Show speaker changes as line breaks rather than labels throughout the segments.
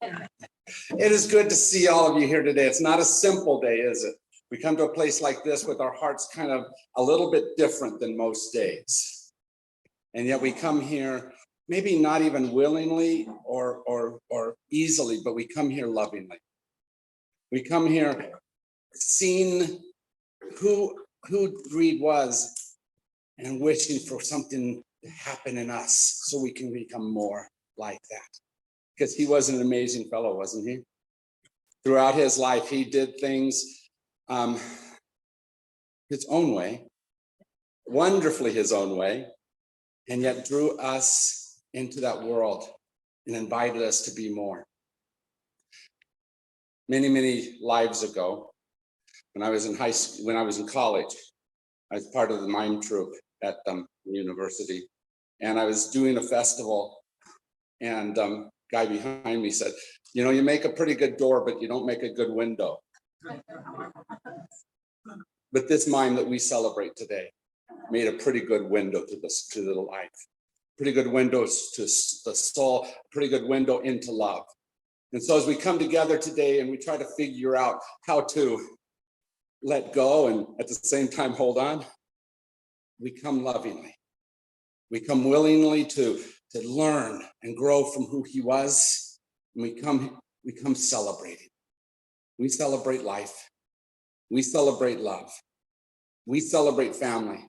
It is good to see all of you here today. It's not a simple day, is it? We come to a place like this with our hearts kind of a little bit different than most days. And yet we come here, maybe not even willingly or easily, but we come here lovingly. We come here seeing who Reid was and wishing for something to happen in us so we can become more like that. Because he was an amazing fellow, wasn't he? Throughout his life, he did things his own way, wonderfully his own way, and yet drew us into that world and invited us to be more. Many, many lives ago, when I was in college, I was part of the mime troupe at the university, and I was doing a festival, and guy behind me said, "You know, you make a pretty good door, but you don't make a good window." But this mime that we celebrate today made a pretty good window to the life, pretty good windows to the soul, pretty good window into love. And so as we come together today and we try to figure out how to let go and at the same time hold on, we come lovingly. We come willingly to learn and grow from who he was. And we come celebrating. We celebrate life. We celebrate love. We celebrate family.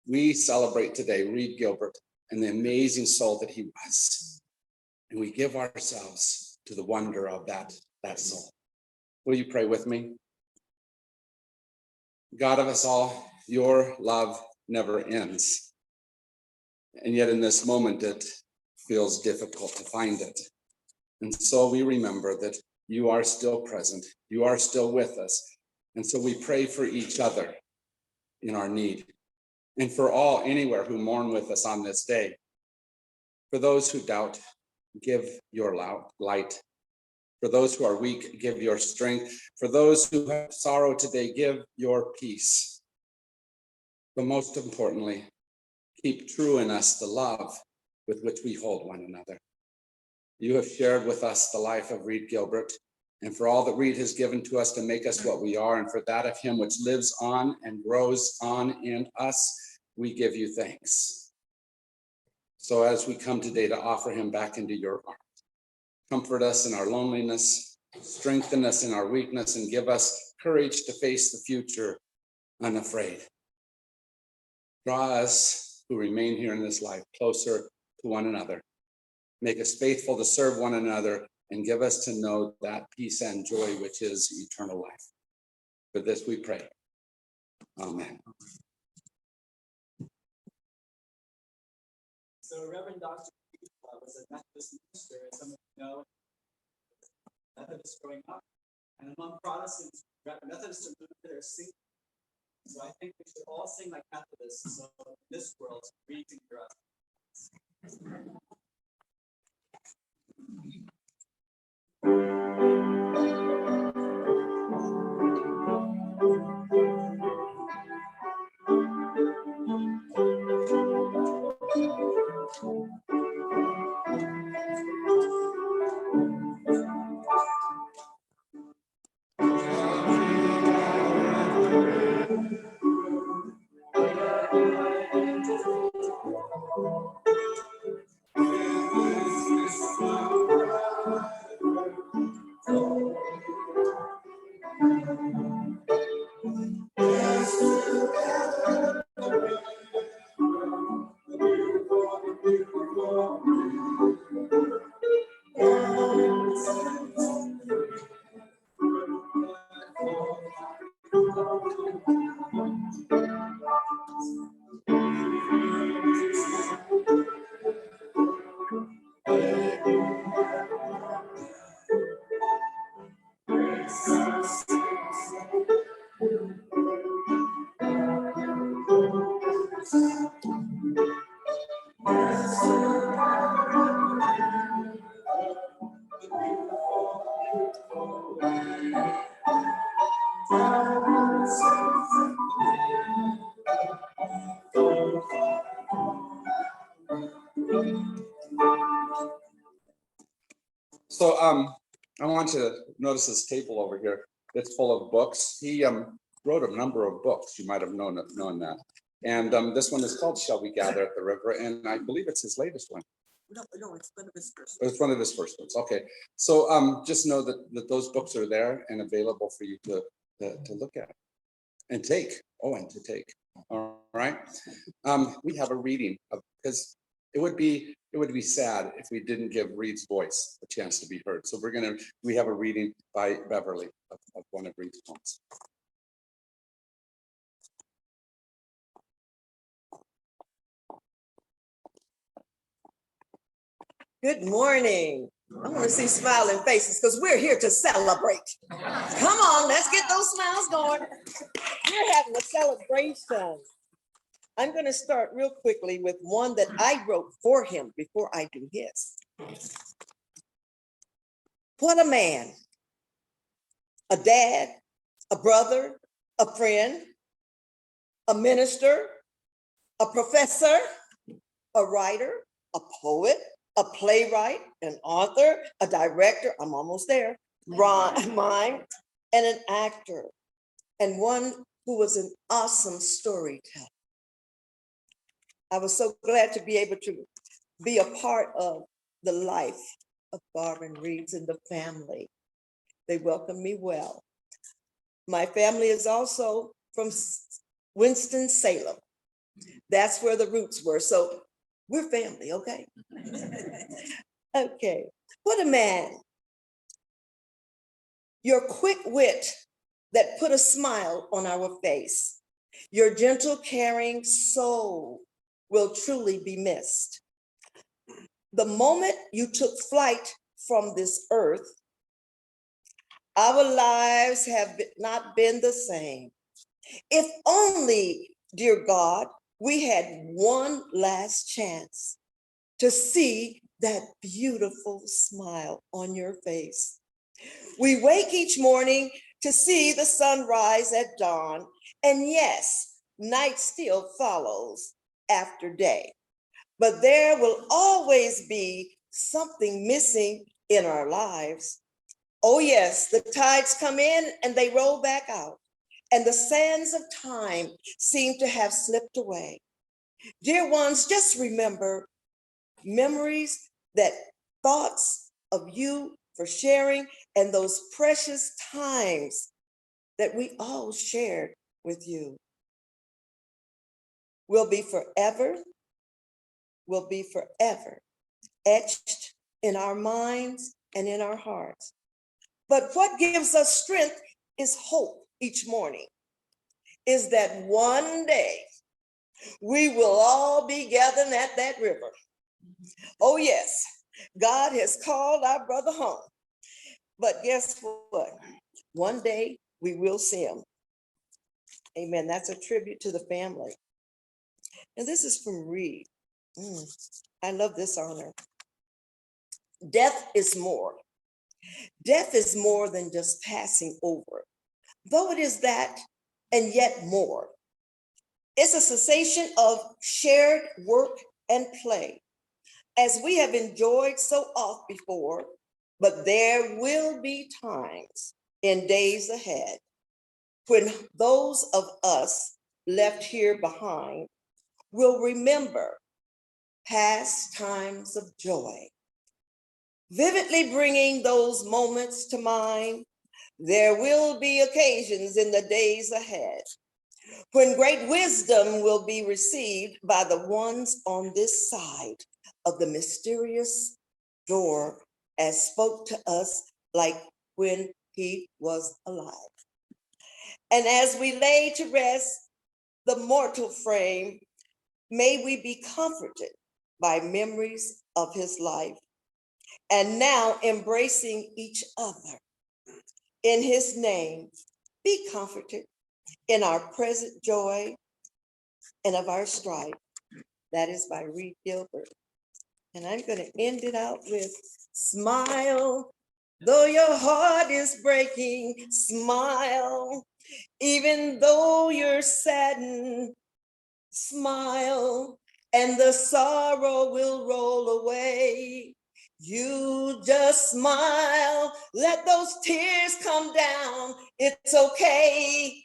We celebrate today Reid Gilbert and the amazing soul that he was. And we give ourselves to the wonder of that soul. Will you pray with me? God of us all, your love never ends. And yet in this moment, it feels difficult to find it. And so we remember that you are still present. You are still with us. And so we pray for each other in our need. And for all anywhere who mourn with us on this day. For those who doubt, give your light. For those who are weak, give your strength. For those who have sorrow today, give your peace. But most importantly, keep true in us the love with which we hold one another. You have shared with us the life of Reid Gilbert, and for all that Reid has given to us to make us what we are, and for that of him which lives on and grows on in us, we give you thanks. So as we come today to offer him back into your arms, comfort us in our loneliness, strengthen us in our weakness, and give us courage to face the future unafraid. Draw us who remain here in this life closer to one another. Make us faithful to serve one another and give us to know that peace and joy which is eternal life. For this we pray. Amen.
So Reverend Dr. was a Methodist minister, as some of you know, Methodist growing up. And among Protestants, Methodists are known for their singing. So I think we should all sing like Methodists. So in this world, Reid can hear us.
So I want to notice this table over here. It's full of books. He wrote a number of books. You might have known that. And this one is called "Shall We Gather at the River," and I believe it's his latest one.
No, it's one of his first.
It's one of his first ones. Okay, so just know that those books are there and available for you to look at and take. Oh, and to take. All right. We have a reading of, because it would be sad if we didn't give Reid's voice a chance to be heard. So we have a reading by Beverly of one of Reid's poems.
Good morning. I want to see smiling faces because we're here to celebrate. Come on, let's get those smiles going. We're having a celebration. I'm going to start real quickly with one that I wrote for him before I do his. What a man, a dad, a brother, a friend, a minister, a professor, a writer, a poet, a playwright, an author, a director, I'm almost there, mime, and an actor, and one who was an awesome storyteller. I was so glad to be able to be a part of the life of Barbara and Reid's and the family. They welcomed me well. My family is also from Winston-Salem. That's where the roots were. So we're family, okay? Okay, what a man. Your quick wit that put a smile on our face. Your gentle, caring soul will truly be missed. The moment you took flight from this earth, our lives have not been the same. If only, dear God, we had one last chance to see that beautiful smile on your face. We wake each morning to see the sunrise at dawn, and yes, night still follows after day. But there will always be something missing in our lives. Oh yes, the tides come in and they roll back out, and the sands of time seem to have slipped away. Dear ones, just remember memories, that thoughts of you for sharing, and those precious times that we all shared with you will be forever etched in our minds and in our hearts. But what gives us strength is hope each morning, is that one day we will all be gathering at that river. Oh yes, God has called our brother home. But guess what? One day we will see him. Amen. That's a tribute to the family. And this is from Reid. I love this honor. Death is more. Death is more than just passing over, though it is that and yet more. It's a cessation of shared work and play, as we have enjoyed so oft before, but there will be times in days ahead when those of us left here behind will remember past times of joy, vividly bringing those moments to mind. There will be occasions in the days ahead when great wisdom will be received by the ones on this side of the mysterious door, as spoke to us like when he was alive. And as we lay to rest the mortal frame, may we be comforted by memories of his life, and now embracing each other. In his name, be comforted in our present joy and of our strife. That is by Reid Gilbert. And I'm going to end it out with smile, though your heart is breaking, smile, even though you're saddened, smile, and the sorrow will roll away. You just smile, let those tears come down. It's okay.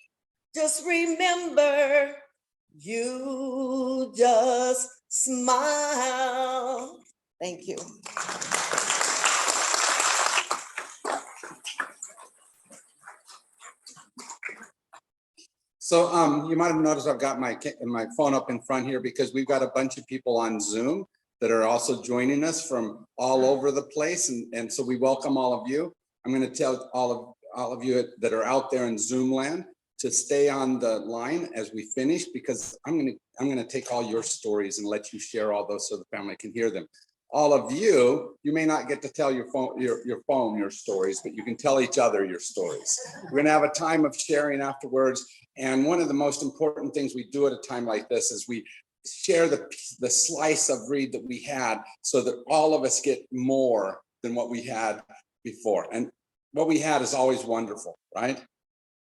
Just remember, you just smile. Thank you.
So you might have noticed I've got my phone up in front here because we've got a bunch of people on Zoom that are also joining us from all over the place. And so we welcome all of you. I'm going to tell all of you that are out there in Zoom land to stay on the line as we finish, because I'm going to take all your stories and let you share all those so the family can hear them. All of you may not get to tell your phone stories, but you can tell each other your stories. We're going to have a time of sharing afterwards. And one of the most important things we do at a time like this is we share the slice of Reid that we had so that all of us get more than what we had before. And what we had is always wonderful, right?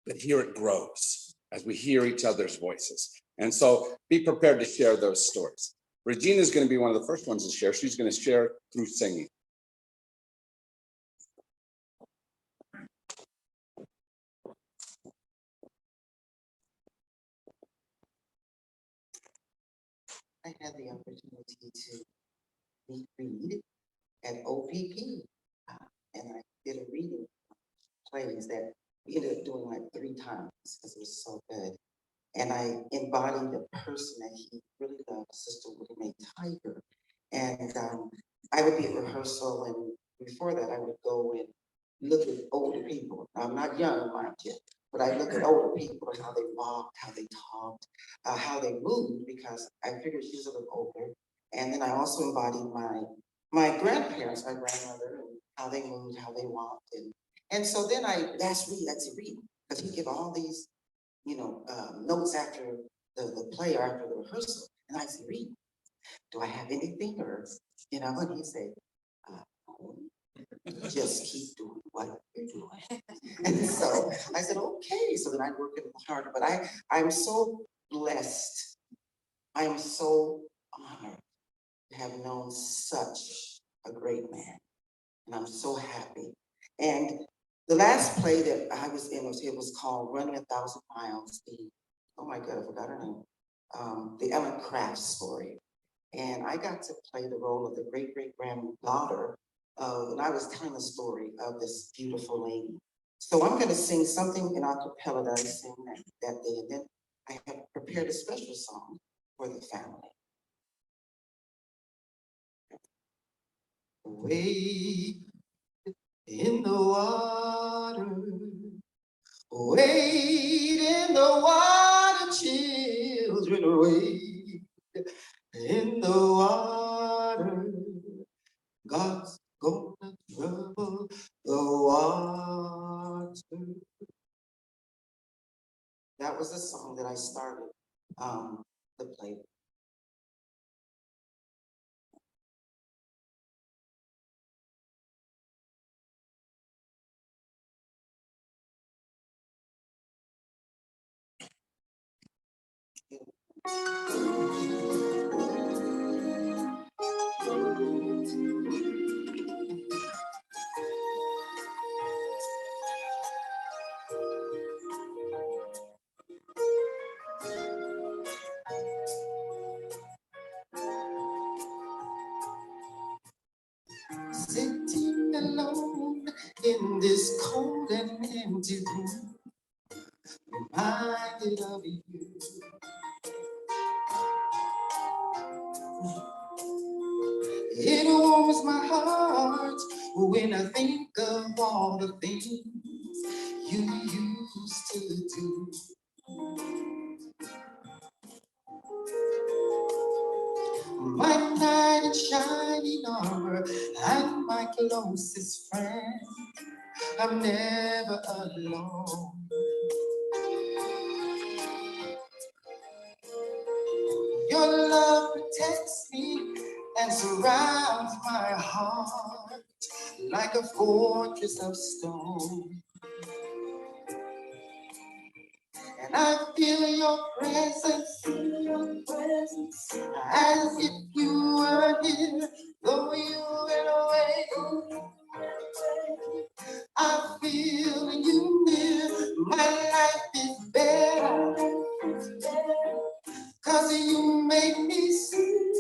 But here it grows as we hear each other's voices. And so be prepared to share those stories. Regina is going to be one of the first ones to share. She's going to share through singing.
I had the opportunity to meet Reid at OPP, and I did a reading plays that we ended up doing like 3 times because it was so good. And I embodied the person that he really loved, Sister Willie Mae Tiger. And I would be at rehearsal, and before that, I would go and look at older people. Now, I'm not young, mind you, but I look at older people, how they walked, how they talked, how they moved, because I figured she was a little older. And then I also embodied my grandparents, my grandmother, and how they moved, how they walked. And so then that's Reid, because he give all these, notes after the play or after the rehearsal. And I said, Reid, do I have anything? Or, and he said, just keep doing what you're doing. And so I said, okay. So then I work a little harder, but I'm so blessed. I am so honored to have known such a great man. And I'm so happy. And the last play that I was in was called Running 1,000 Miles. Oh my God, I forgot her name. The Ellen Craft story. And I got to play the role of the great-great-granddaughter and I was telling the story of this beautiful lady. So I'm going to sing something in a cappella that I sang that day. And then I have prepared a special song for the family. Wade in the water, wade in the water, children, wade in the water. God's gonna trouble the water. That was the song that I started the play. Sitting alone in this cold and empty room, reminded of you. It warms my heart when I think of all the things you used to do. My knight in shining armor and my closest friend. I'm never alone. Your love protects me and surrounds my heart like a fortress of stone. and I feel your presence as if you were here, though you went away. I feel you near, my life is better, 'cause you make me see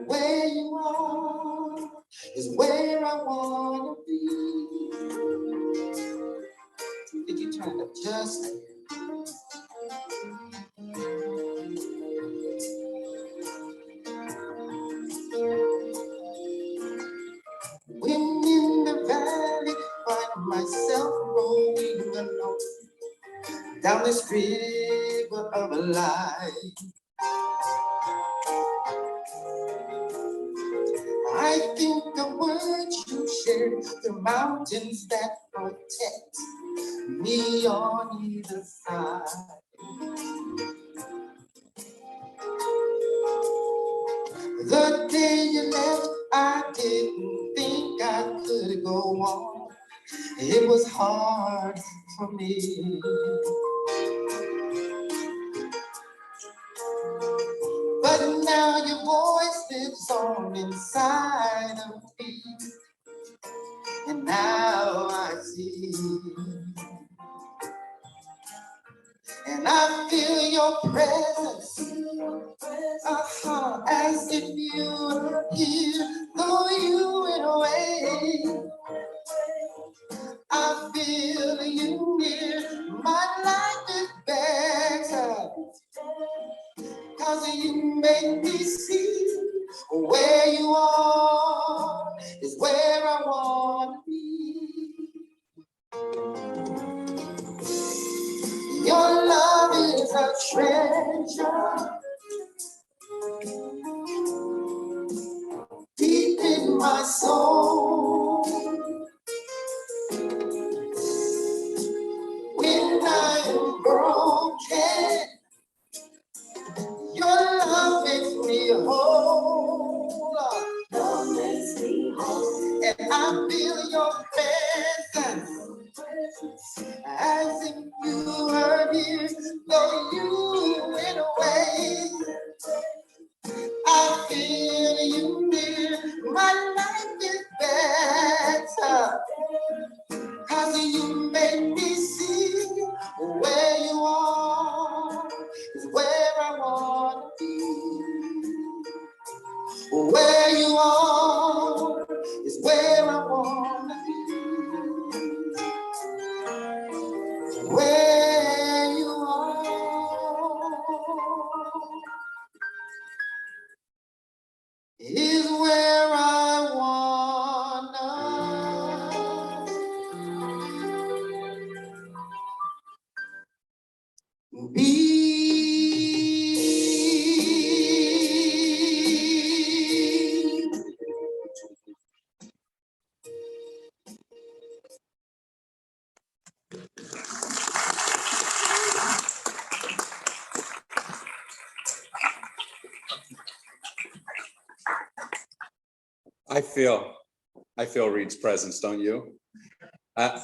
where you are is where I wanna be. Did you turn up just when in the valley, find myself rolling alone down this river of life. I think the words you share, the mountains that protect me on either side. The day you left, I didn't think I could go on. It was hard for me. But now your voice lives on inside of me, and now I see, and I feel your presence, as if you were here, though you went away. I feel you near, my life is better, 'cause you make me see where you are is where I want to be. Your love is a treasure deep in my soul. When I am broken, your love makes me whole. Love makes me whole. And I feel your presence as if you were here, though you went away. I feel you near, my life is better, 'cause you make me see where you are is where I want to be. Where you are is where I want to be. Where you are is where I wanna be.
I feel Reid's presence, don't you? Uh,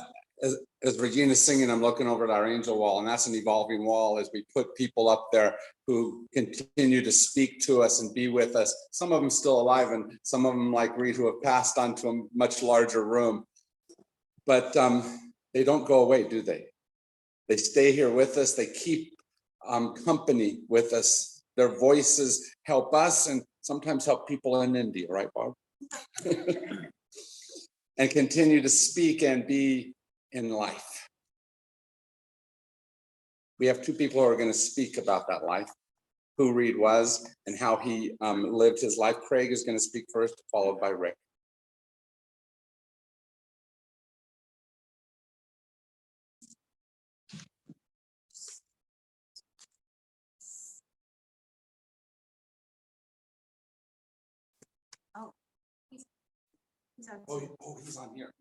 as Regina's singing, I'm looking over at our angel wall, and that's an evolving wall as we put people up there who continue to speak to us and be with us. Some of them still alive, and some of them, like Reid, who have passed on to a much larger room. But they don't go away, do they? They stay here with us. They keep company with us. Their voices help us and sometimes help people in India, right, Barb? And continue to speak and be in life. We have two people who are going to speak about that life, who Reid was and how he lived his life. Craig is going to speak first, followed by Rick. He's on here.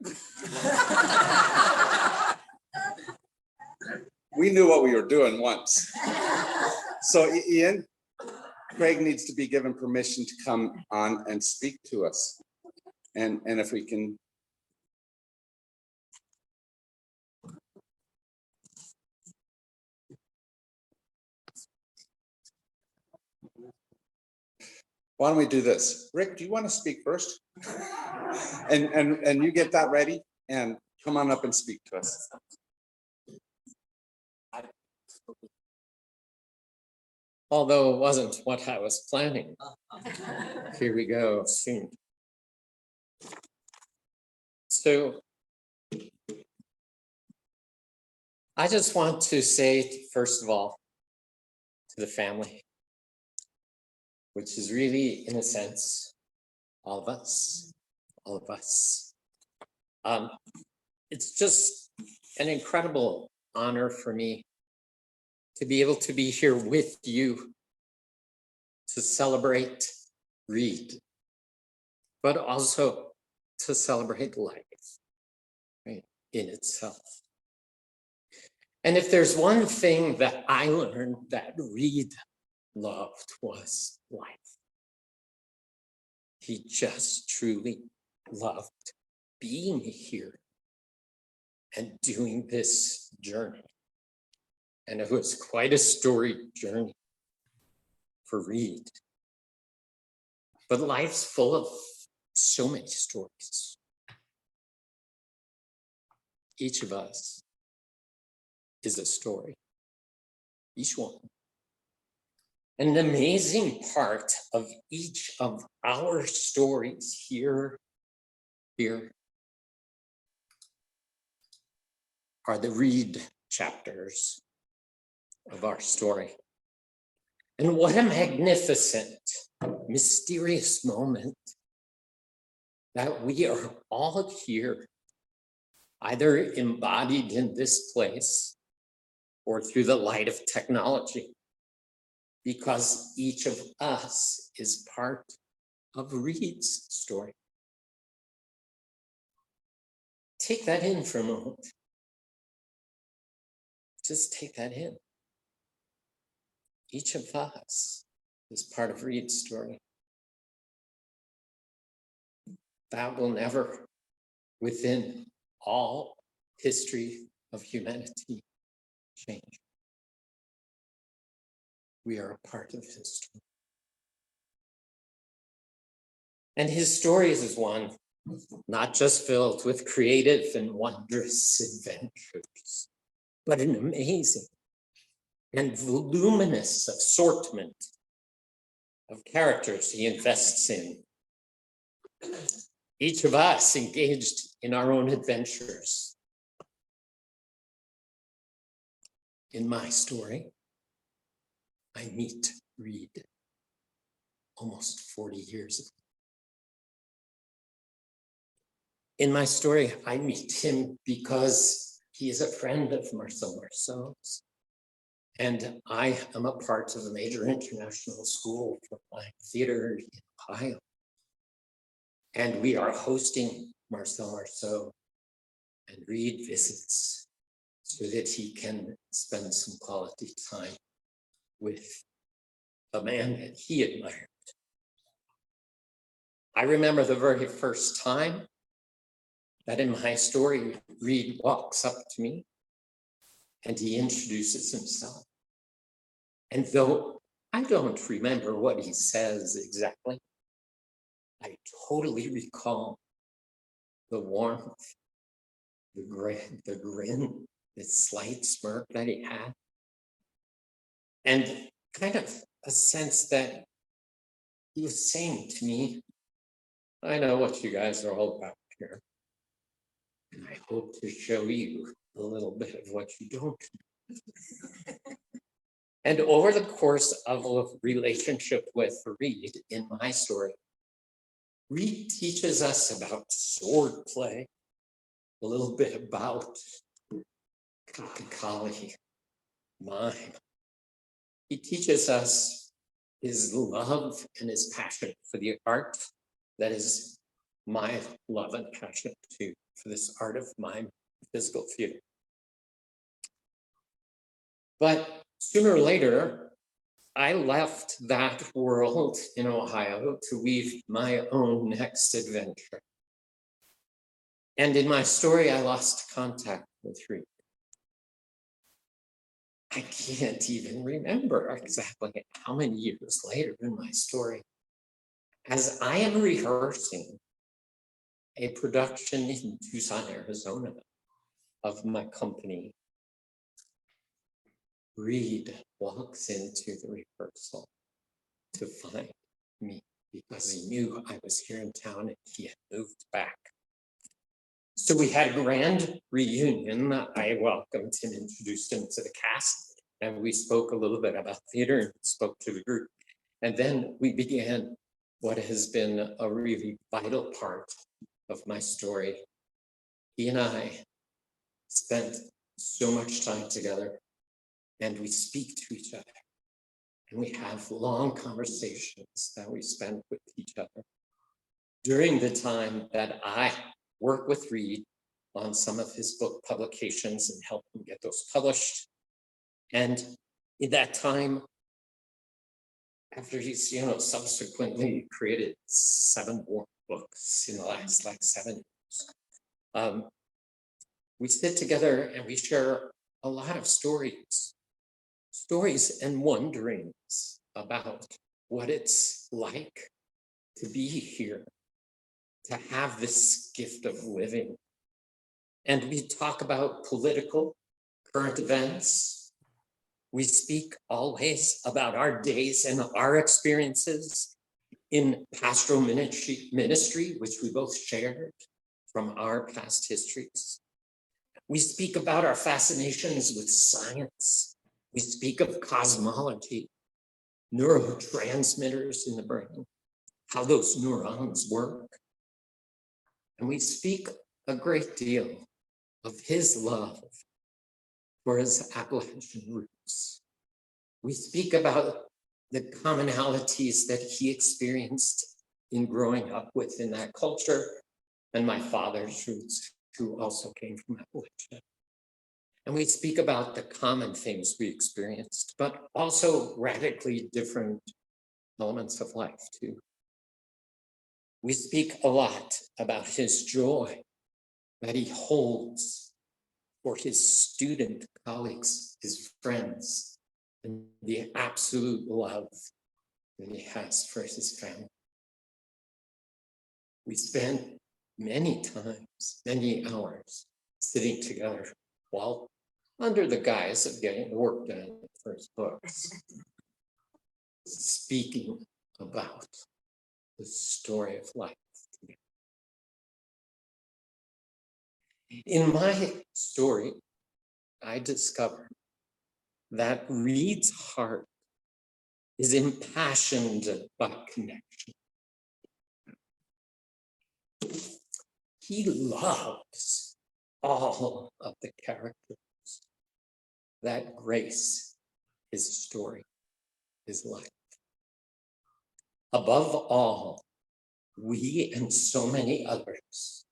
We knew what we were doing once. So Ian, Craig needs to be given permission to come on and speak to us. And if we can. Why don't we do this? Rick, do you want to speak first? And you get that ready and come on up and speak to us.
Although it wasn't what I was planning. Here we go soon. So I just want to say, first of all, to the family, which is really, in a sense, all of us. It's just an incredible honor for me to be able to be here with you to celebrate Reid, but also to celebrate life, right, in itself. And if there's one thing that I learned that Reid loved was life. He just truly loved being here and doing this journey. And it was quite a storied journey for Reid. But life's full of so many stories. Each of us is a story, each one. And the amazing part of each of our stories here are the Reid chapters of our story. And what a magnificent, mysterious moment that we are all here, either embodied in this place or through the light of technology, because each of us is part of Reid's story. Take that in for a moment. Just take that in. Each of us is part of Reid's story. That will never, within all history of humanity, change. We are a part of his story. And his stories is one not just filled with creative and wondrous adventures, but an amazing and voluminous assortment of characters he invests in. Each of us engaged in our own adventures. In my story, I meet Reid almost 40 years ago. In my story, I meet him because he is a friend of Marcel Marceau's, and I am a part of a major international school for fine theater in Ohio. And we are hosting Marcel Marceau, and Reid visits so that he can spend some quality time with a man that he admired. I remember the very first time that in my story, Reid walks up to me and he introduces himself. And though I don't remember what he says exactly, I totally recall the warmth, the grin, the slight smirk that he had, and kind of a sense that he was saying to me, I know what you guys are all about here, and I hope to show you a little bit of what you don't. And over the course of a relationship with Reid in my story, Reid teaches us about sword play, a little bit about Kakakali, mime. He teaches us his love and his passion for the art that is my love and passion too, for this art of mime, physical theater. But sooner or later, I left that world in Ohio to weave my own next adventure. And in my story, I lost contact with Reid. I can't even remember exactly how many years later in my story As I am rehearsing a production in Tucson, Arizona of my company, Reid walks into the rehearsal to find me because he knew I was here in town and he had moved back. So we had a grand reunion. I welcomed him, introduced him to the cast, and we spoke a little bit about theater and spoke to the group. And then we began what has been a really vital part of my story. He and I spent so much time together, and we speak to each other, and we have long conversations that we spend with each other. During the time that I work with Reid on some of his book publications and help him get those published. And in that time, after he's, subsequently created 7 more books in the last 7 years, we sit together and we share a lot of stories and wonderings about what it's like to be here, to have this gift of living. And we talk about political, current events. We speak always about our days and our experiences in pastoral ministry, which we both shared from our past histories. We speak about our fascinations with science. We speak of cosmology, neurotransmitters in the brain, how those neurons work. And we speak a great deal of his love for his Appalachian roots. We speak about the commonalities that he experienced in growing up within that culture, and my father's roots, who also came from Appalachia. And we speak about the common things we experienced, but also radically different elements of life too. We speak a lot about his joy that he holds for his student colleagues, his friends, and the absolute love that he has for his family. We spend many times, many hours sitting together while under the guise of getting the work done for his books, speaking about the story of life together. In my story, I discovered that Reid's heart is impassioned by connection. He loves all of the characters that grace his story, his life. Above all, we and so many others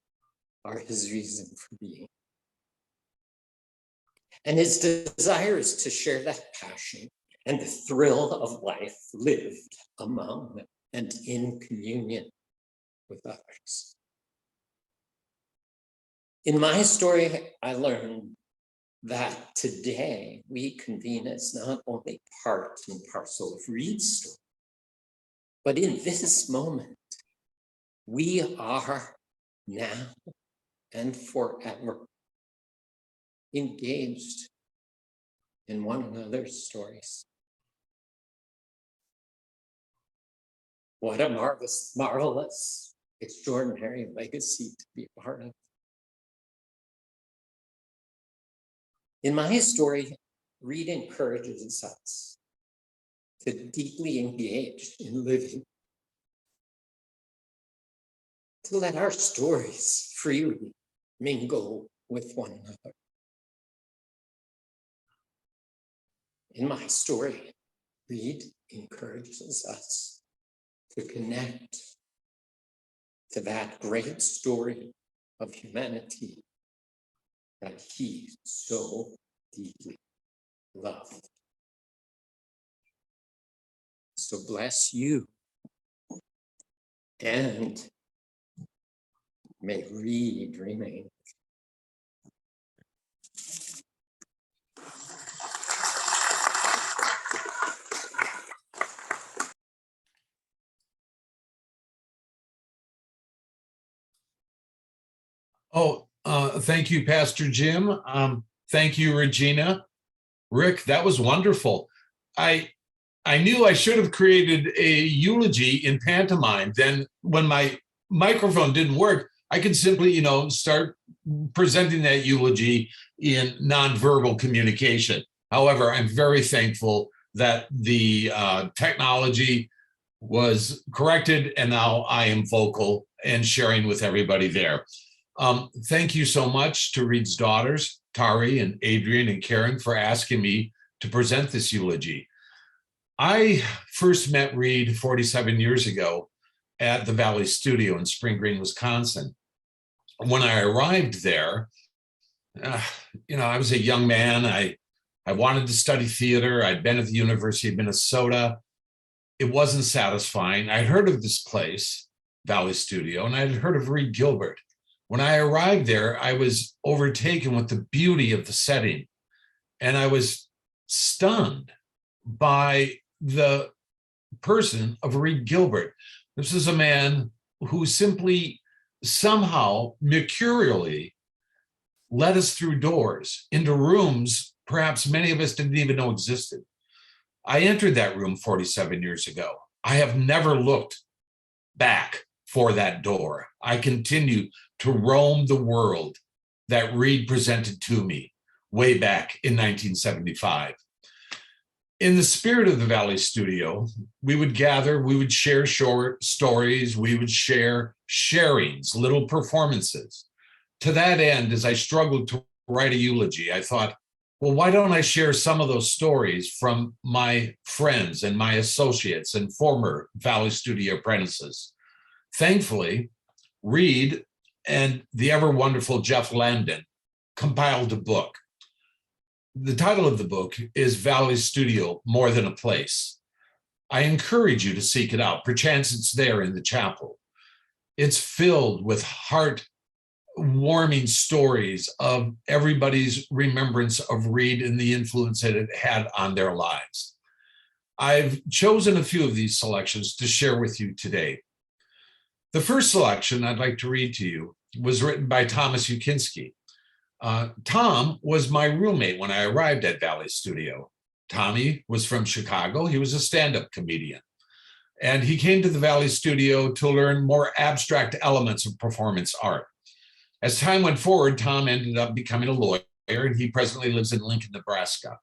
are his reason for being. And his desire is to share that passion and the thrill of life lived among and in communion with others. In my story, I learned that today we convene as not only part and parcel of Reid's story, but in this moment, we are now and forever engaged in one another's stories. What a marvelous, extraordinary legacy to be a part of. In my story, Reid encourages us to deeply engage in living, to let our stories freely mingle with one another. In my story, Reid encourages us to connect to that great story of humanity that he so deeply loved. So bless you, and may Reid remain.
Oh, thank you, Pastor Jim. Thank you, Regina. Rick, that was wonderful. I knew I should have created a eulogy in pantomime. Then when my microphone didn't work, I could simply, start presenting that eulogy in nonverbal communication. However, I'm very thankful that the technology was corrected and now I am vocal and sharing with everybody there. Thank you so much to Reid's daughters, Tari and Adrian and Karen, for asking me to present this eulogy. I first met Reid 47 years ago at the Valley Studio in Spring Green, Wisconsin. When I arrived there, I was a young man. I wanted to study theater. I'd been at the University of Minnesota. It wasn't satisfying. I'd heard of this place, Valley Studio, and I'd heard of Reid Gilbert. When I arrived there, I was overtaken with the beauty of the setting, and I was stunned by the person of Reid Gilbert. This is a man who simply somehow mercurially led us through doors into rooms perhaps many of us didn't even know existed. I entered that room 47 years ago. I have never looked back for that door. I continue to roam the world that Reid presented to me way back in 1975. In the spirit of the Valley Studio, we would gather, we would share short stories, we would share sharings, little performances. To that end, as I struggled to write a eulogy, I thought, well, why don't I share some of those stories from my friends and my associates and former Valley Studio apprentices? Thankfully, Reid and the ever wonderful Jeff Landon compiled a book. The title of the book is Valley Studio, More Than a Place. I encourage you to seek it out. Perchance it's there in the chapel. It's filled with heart-warming stories of everybody's remembrance of Reid and the influence that it had on their lives. I've chosen a few of these selections to share with you today. The first selection I'd like to read to you was written by Thomas Ukinski. Tom was my roommate when I arrived at Valley Studio. Tommy was from Chicago. He was a stand-up comedian. And he came to the Valley Studio to learn more abstract elements of performance art. As time went forward, Tom ended up becoming a lawyer, and he presently lives in Lincoln, Nebraska.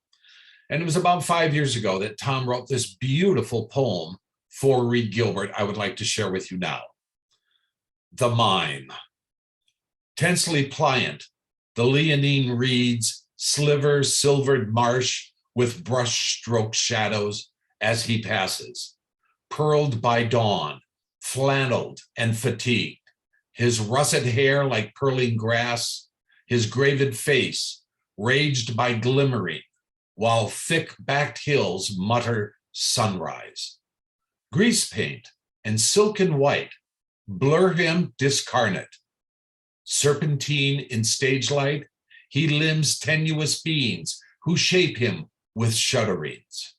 And it was about 5 years ago that Tom wrote this beautiful poem for Reid Gilbert I would like to share with you now. The Mime. Tensely pliant, the leonine reeds sliver silvered marsh with brush-stroke shadows as he passes, pearled by dawn, flanneled and fatigued, his russet hair like curling grass, his gravid face raged by glimmering, while thick-backed hills mutter sunrise. Grease paint and silken white blur him discarnate. Serpentine in stage light, he limns tenuous beings who shape him with shudderings.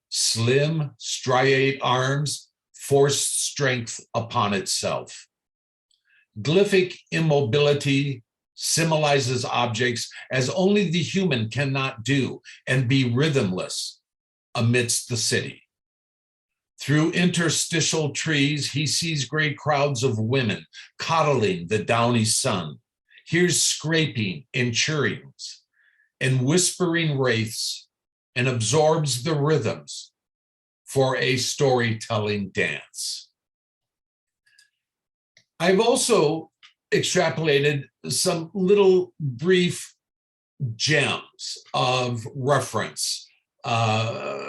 Slim, striate arms force strength upon itself. Glyphic immobility symbolizes objects as only the human cannot do and be rhythmless amidst the city. Through interstitial trees, he sees great crowds of women coddling the downy sun, hears scraping and chirrings and whispering wraiths, and absorbs the rhythms for a storytelling dance. I've also extrapolated some little brief gems of reference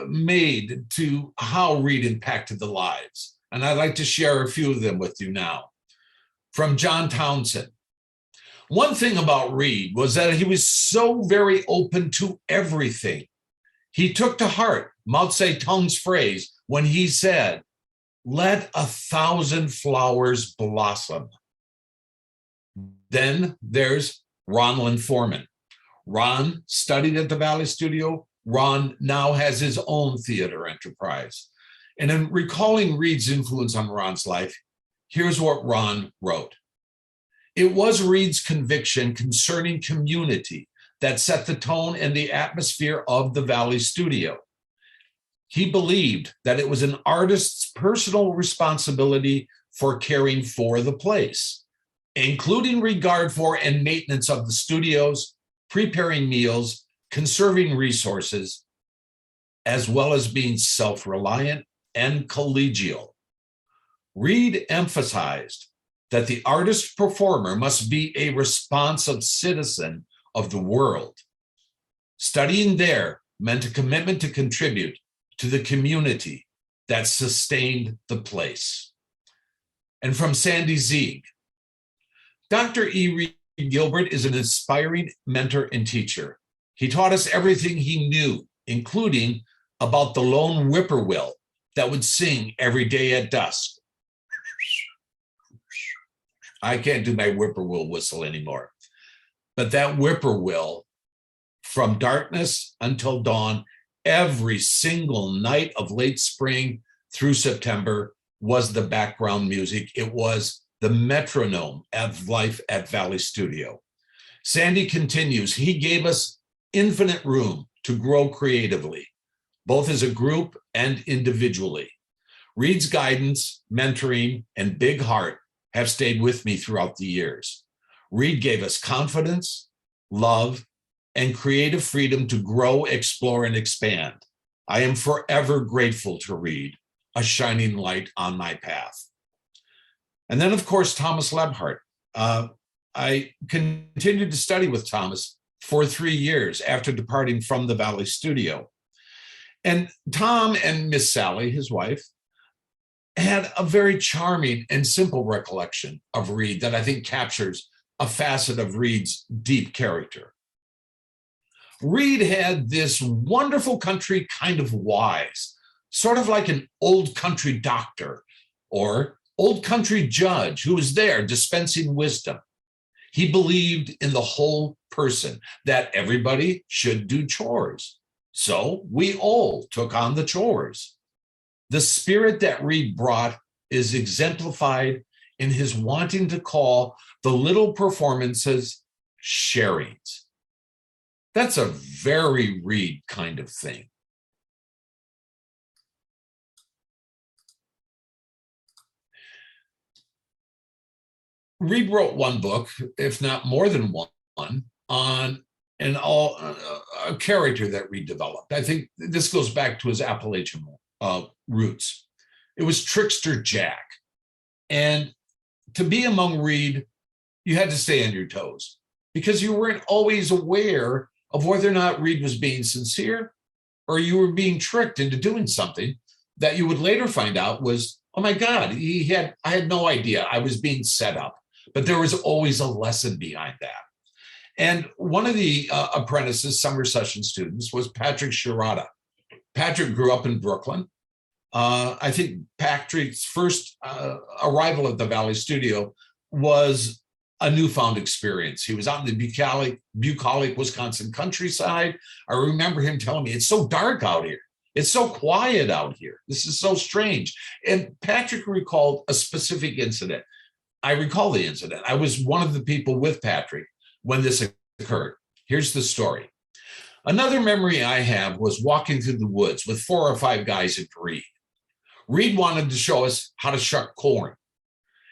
made to how Reid impacted the lives. And I'd like to share a few of them with you now. From John Townsend. One thing about Reid was that he was so very open to everything. He took to heart Mao Zedong's phrase when he said, "Let 1,000 flowers blossom." Then there's Ronlyn Foreman. Ron studied at the Valley Studio. Ron now has his own theater enterprise. And in recalling Reid's influence on Ron's life, here's what Ron wrote. It was Reid's conviction concerning community that set the tone and the atmosphere of the Valley Studio. He believed that it was an artist's personal responsibility for caring for the place, including regard for and maintenance of the studios, preparing meals, conserving resources, as well as being self-reliant and collegial. Reid emphasized that the artist performer must be a responsive citizen of the world. Studying there meant a commitment to contribute to the community that sustained the place. And from Sandy Zieg, Dr. E. Reid Gilbert is an inspiring mentor and teacher. He taught us everything he knew, including about the lone whippoorwill that would sing every day at dusk. I can't do my whippoorwill whistle anymore. But that whippoorwill, from darkness until dawn, every single night of late spring through September, was the background music. It was the metronome of life at Valley Studio. Sandy continues, he gave us infinite room to grow creatively, both as a group and individually. Reid's guidance, mentoring, and big heart have stayed with me throughout the years. Reid gave us confidence, love, and creative freedom to grow, explore, and expand. I am forever grateful to Reid, a shining light on my path. And then, of course, Thomas Lebhart. I continued to study with Thomas for 3 years after departing from the Valley Studio. And Tom and Miss Sally, his wife, had a very charming and simple recollection of Reid that I think captures a facet of Reid's deep character. Reid had this wonderful country kind of wise, sort of like an old country doctor or old country judge who was there dispensing wisdom. He believed in the whole person, that everybody should do chores. So we all took on the chores. The spirit that Reid brought is exemplified in his wanting to call the little performances sharings. That's a very Reid kind of thing. Reid wrote one book, if not more than one, on a character that Reid developed. I think this goes back to his Appalachian roots. It was Trickster Jack. And to be among Reid, you had to stay on your toes because you weren't always aware of whether or not Reid was being sincere or you were being tricked into doing something that you would later find out was, oh my God, I had no idea I was being set up. But there was always a lesson behind that. And one of the apprentices, summer session students, was Patrick Shirata. Patrick grew up in Brooklyn. I think Patrick's first arrival at the Valley Studio was a newfound experience. He was out in the bucolic, Wisconsin countryside. I remember him telling me, it's so dark out here. It's so quiet out here. This is so strange. And Patrick recalled a specific incident. I recall the incident. I was one of the people with Patrick when this occurred. Here's the story. Another memory I have was walking through the woods with 4 or 5 guys at Reid. Reid wanted to show us how to shuck corn.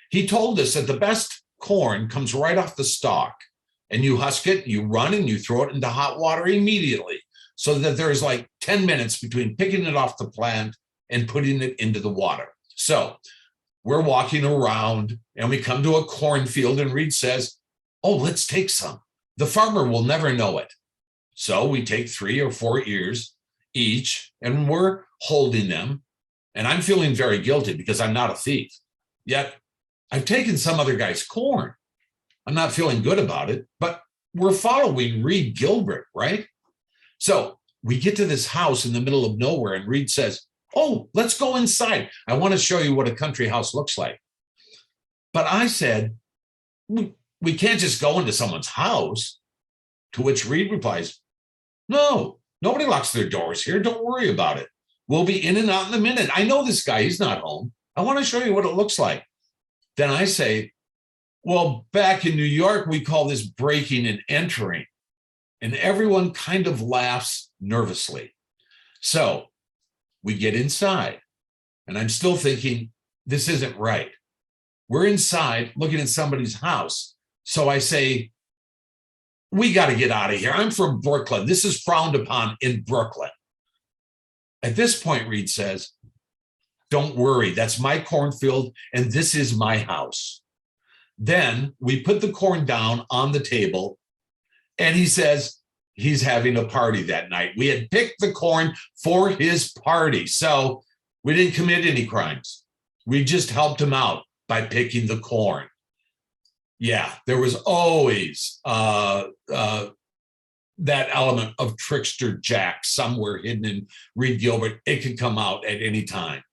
He told us that the best corn comes right off the stalk, and you husk it, you run, and you throw it into hot water immediately, so that there's like 10 minutes between picking it off the plant and putting it into the water. So we're walking around, and we come to a cornfield, and Reid says, oh, let's take some. The farmer will never know it. So we take 3 or 4 ears each, and we're holding them. And I'm feeling very guilty because I'm not a thief. Yet I've taken some other guy's corn. I'm not feeling good about it, but we're following Reid Gilbert, right? So we get to this house in the middle of nowhere, and Reid says, oh, let's go inside. I want to show you what a country house looks like. But I said, we can't just go into someone's house. To which Reid replies, no, nobody locks their doors here. Don't worry about it. We'll be in and out in a minute. I know this guy. He's not home. I want to show you what it looks like. Then I say, Well, back in New York, we call this breaking and entering, and everyone kind of laughs nervously. So we get inside, and I'm still thinking, this isn't right. We're inside looking at somebody's house. So I say, we got to get out of here. I'm from Brooklyn. This is frowned upon in Brooklyn. At this point, Reid says, don't worry, that's my cornfield, and this is my house. Then we put the corn down on the table, and he says he's having a party that night. We had picked the corn for his party, so we didn't commit any crimes. We just helped him out by picking the corn. Yeah, there was always that element of trickster Jack somewhere hidden in Reid Gilbert. It could come out at any time.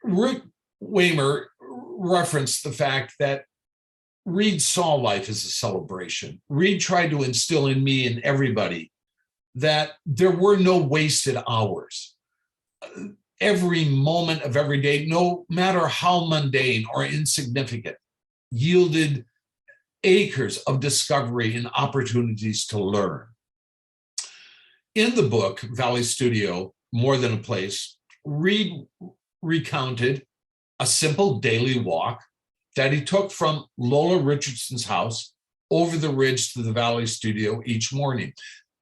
Rick Waymer referenced the fact that Reid saw life as a celebration. Reid tried to instill in me and everybody that there were no wasted hours. Every moment of every day, no matter how mundane or insignificant, yielded acres of discovery and opportunities to learn. In the book, Valley Studio, More Than a Place, Reid recounted a simple daily walk that he took from Lola Richardson's house over the ridge to the Valley Studio each morning.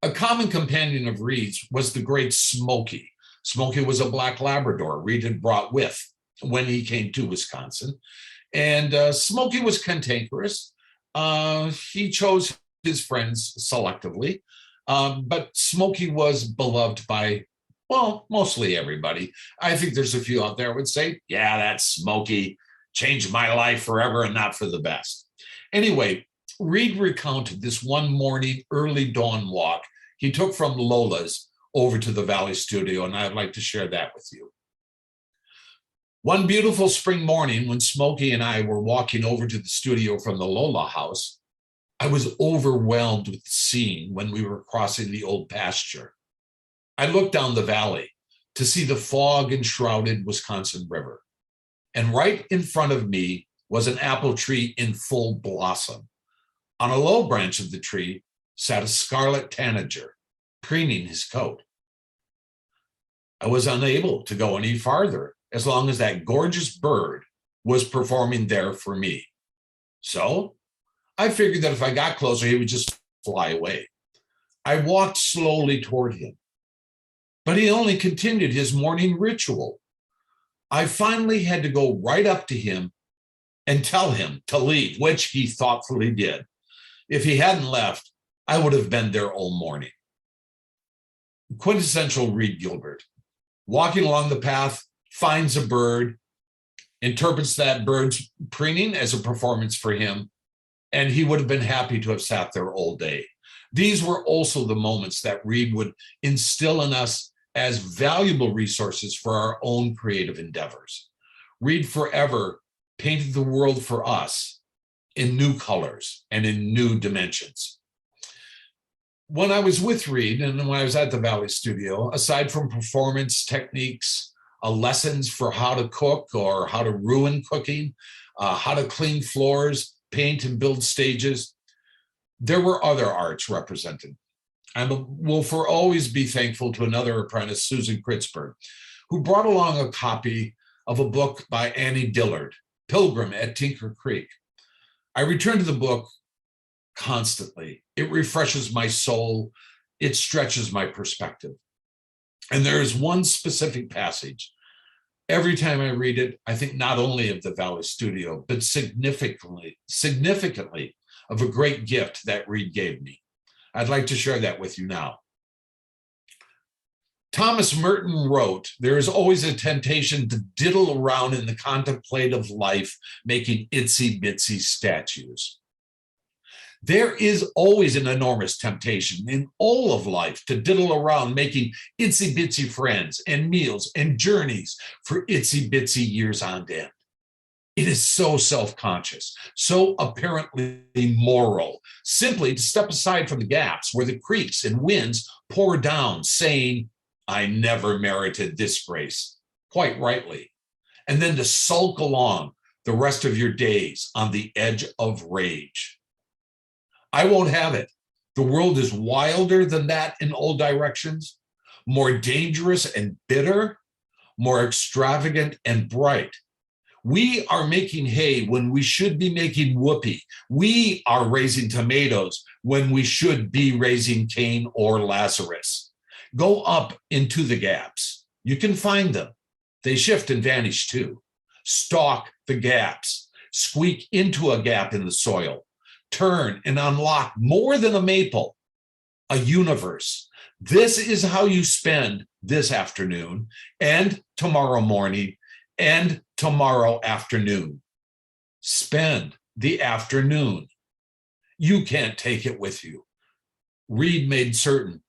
A common companion of Reid's was the great Smokey. Smokey was a black Labrador Reid had brought with when he came to Wisconsin. And Smokey was cantankerous. He chose his friends selectively, but Smokey was beloved by, well, mostly everybody. I think there's a few out there would say, yeah, that's Smokey, changed my life forever and not for the best. Anyway, Reid recounted this one morning early dawn walk he took from Lola's over to the Valley Studio, and I'd like to share that with you. One beautiful spring morning when Smokey and I were walking over to the studio from the Lola house, I was overwhelmed with the scene when we were crossing the old pasture. I looked down the valley to see the fog-enshrouded Wisconsin River, and right in front of me was an apple tree in full blossom. On a low branch of the tree sat a scarlet tanager, preening his coat. I was unable to go any farther as long as that gorgeous bird was performing there for me. So I figured that if I got closer, he would just fly away. I walked slowly toward him, but he only continued his morning ritual. I finally had to go right up to him and tell him to leave, which he thoughtfully did. If he hadn't left, I would have been there all morning. Quintessential Reid Gilbert. Walking along the path, finds a bird, interprets that bird's preening as a performance for him, and he would have been happy to have sat there all day. These were also the moments that Reid would instill in us as valuable resources for our own creative endeavors. Reid forever painted the world for us in new colors and in new dimensions. When I was with Reid and when I was at the Valley Studio, aside from performance techniques, lessons for how to cook or how to ruin cooking, how to clean floors, paint and build stages, there were other arts represented. I will for always be thankful to another apprentice, Susan Kritzberg, who brought along a copy of a book by Annie Dillard, Pilgrim at Tinker Creek. I return to the book constantly. It refreshes my soul. It stretches my perspective. And there is one specific passage. Every time I read it, I think not only of the Valley Studio, but significantly of a great gift that Reid gave me. I'd like to share that with you now. Thomas Merton wrote, "There is always a temptation to diddle around in the contemplative life, making itsy bitsy statues. There is always an enormous temptation in all of life to diddle around making itsy bitsy friends and meals and journeys for itsy bitsy years on end. It is so self-conscious, so apparently moral, simply to step aside from the gaps where the creeks and winds pour down, saying, 'I never merited this grace,' quite rightly, and then to sulk along the rest of your days on the edge of rage. I won't have it. The world is wilder than that in all directions, more dangerous and bitter, more extravagant and bright. We are making hay when we should be making whoopee. We are raising tomatoes when we should be raising Cain or Lazarus. Go up into the gaps. You can find them. They shift and vanish too. Stalk the gaps. Squeak into a gap in the soil. Turn and unlock more than a maple, a universe. This is how you spend this afternoon and tomorrow morning and tomorrow afternoon. Spend the afternoon. You can't take it with you. Reid made certain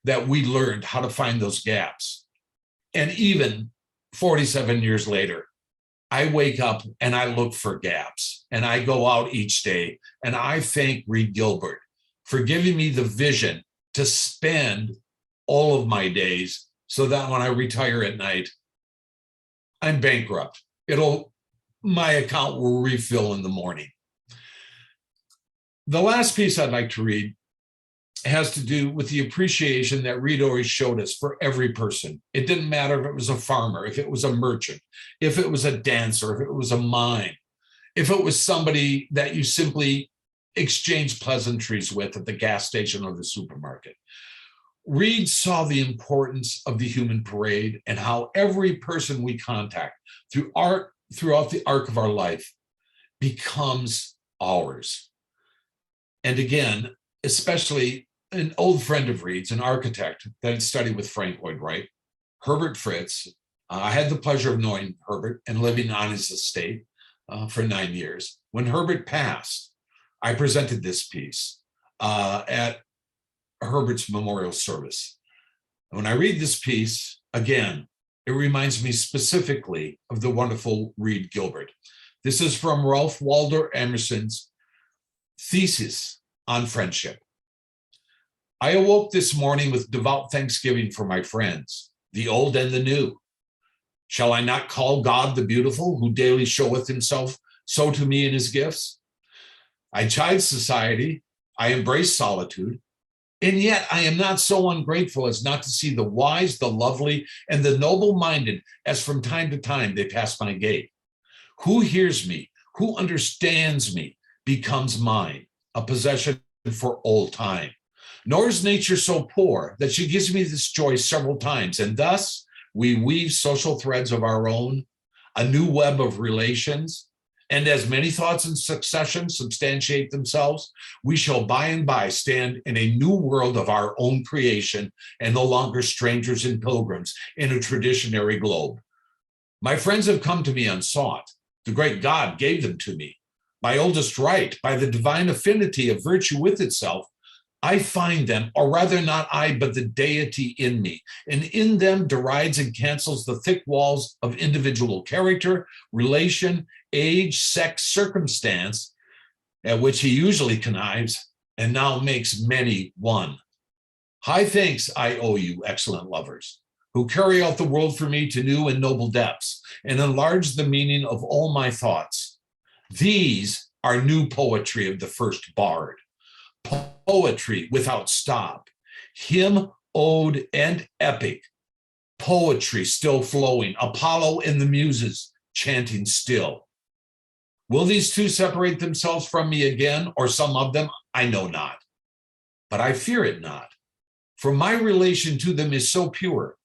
that we learned how to find those gaps. And even 47 years later, I wake up and I look for gaps, and I go out each day and I thank Reid Gilbert for giving me the vision to spend all of my days so that when I retire at night, I'm bankrupt. My account will refill in the morning. The last piece I'd like to read has to do with the appreciation that Reid always showed us for every person. It didn't matter if it was a farmer, if it was a merchant, if it was a dancer, if it was a mime, if it was somebody that you simply exchanged pleasantries with at the gas station or the supermarket. Reid saw the importance of the human parade and how every person we contact throughout the arc of our life becomes ours. And again, especially an old friend of Reid's, an architect that had studied with Frank Lloyd Wright, Herbert Fritz. I had the pleasure of knowing Herbert and living on his estate for 9 years. When Herbert passed, I presented this piece at Herbert's memorial service. When I read this piece, again, it reminds me specifically of the wonderful Reid Gilbert. This is from Ralph Waldo Emerson's thesis on friendship. I awoke this morning with devout thanksgiving for my friends, the old and the new. Shall I not call God the beautiful, who daily showeth himself so to me in his gifts? I chide society, I embrace solitude, and yet I am not so ungrateful as not to see the wise, the lovely, and the noble-minded as from time to time they pass my gate. Who hears me, who understands me, becomes mine, a possession for all time. Nor is nature so poor that she gives me this joy several times, and thus we weave social threads of our own, a new web of relations, and as many thoughts in succession substantiate themselves, we shall by and by stand in a new world of our own creation and no longer strangers and pilgrims in a traditionary globe. My friends have come to me unsought. The great God gave them to me. By oldest right, by the divine affinity of virtue with itself, I find them, or rather not I, but the deity in me, and in them derides and cancels the thick walls of individual character, relation, age, sex, circumstance, at which he usually connives, and now makes many one. High thanks I owe you, excellent lovers, who carry out the world for me to new and noble depths, and enlarge the meaning of all my thoughts. These are new poetry of the first bard. Poetry without stop, hymn, ode, and epic, poetry still flowing, Apollo and the muses chanting still. Will these two separate themselves from me again, or some of them? I know not, but I fear it not, for my relation to them is so pure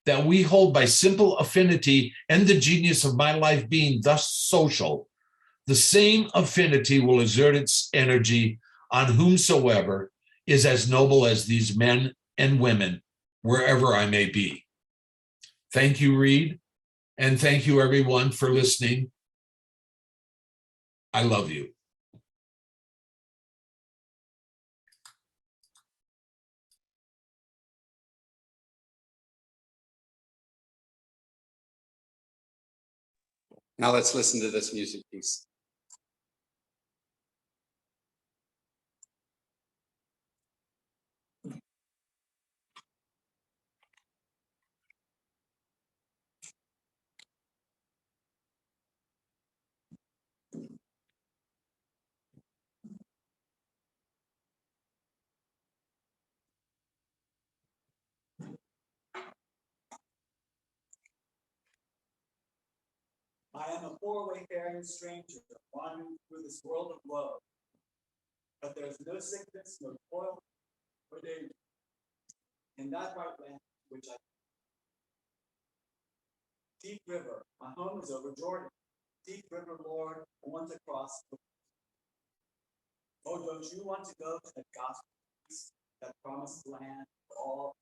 that we hold by simple affinity and the genius of my life being thus social, the same affinity will exert its energy on whomsoever is as noble as these men and women, wherever I may be. Thank you, Reid, and thank you, everyone, for listening. I love you.
Now let's listen to this music piece.
am a poor wayfaring stranger, wandering through this world of woe. But there is no sickness, no toil, or danger in that bright land which I. Deep river, my home is over Jordan. Deep river, Lord, I want to cross. Oh, don't you want to go to the gospel peace, that promised land for all?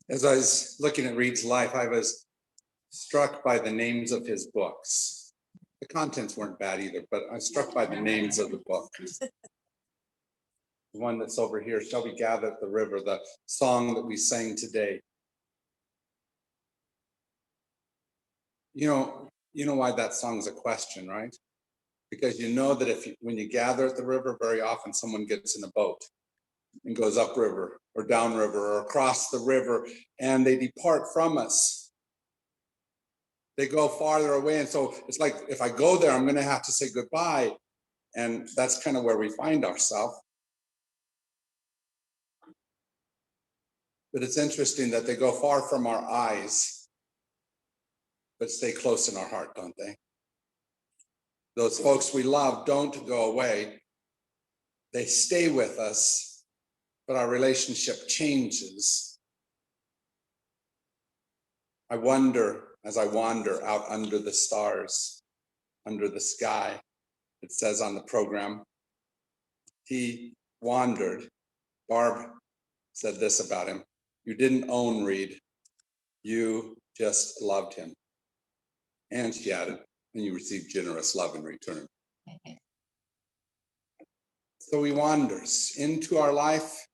As I was looking at Reid's life, I was struck by the names of his books. The contents weren't bad either, but I was struck by the names of the books. The one that's over here, Shall We Gather at the River, the song that we sang today. You know why that song's a question, right? Because you know that when you gather at the river, very often someone gets in a boat and goes upriver or downriver or across the river, and they depart from us. They go farther away. And so it's like, if I go there, I'm going to have to say goodbye. And that's kind of where we find ourselves. But it's interesting that they go far from our eyes, but stay close in our heart, don't they? Those folks we love don't go away. They stay with us, but our relationship changes. I wonder, as I wander out under the stars, under the sky, it says on the program, he wandered. Barb said this about him: you didn't own Reid, you just loved him. And she added, and you received generous love in return. So he wanders into our life,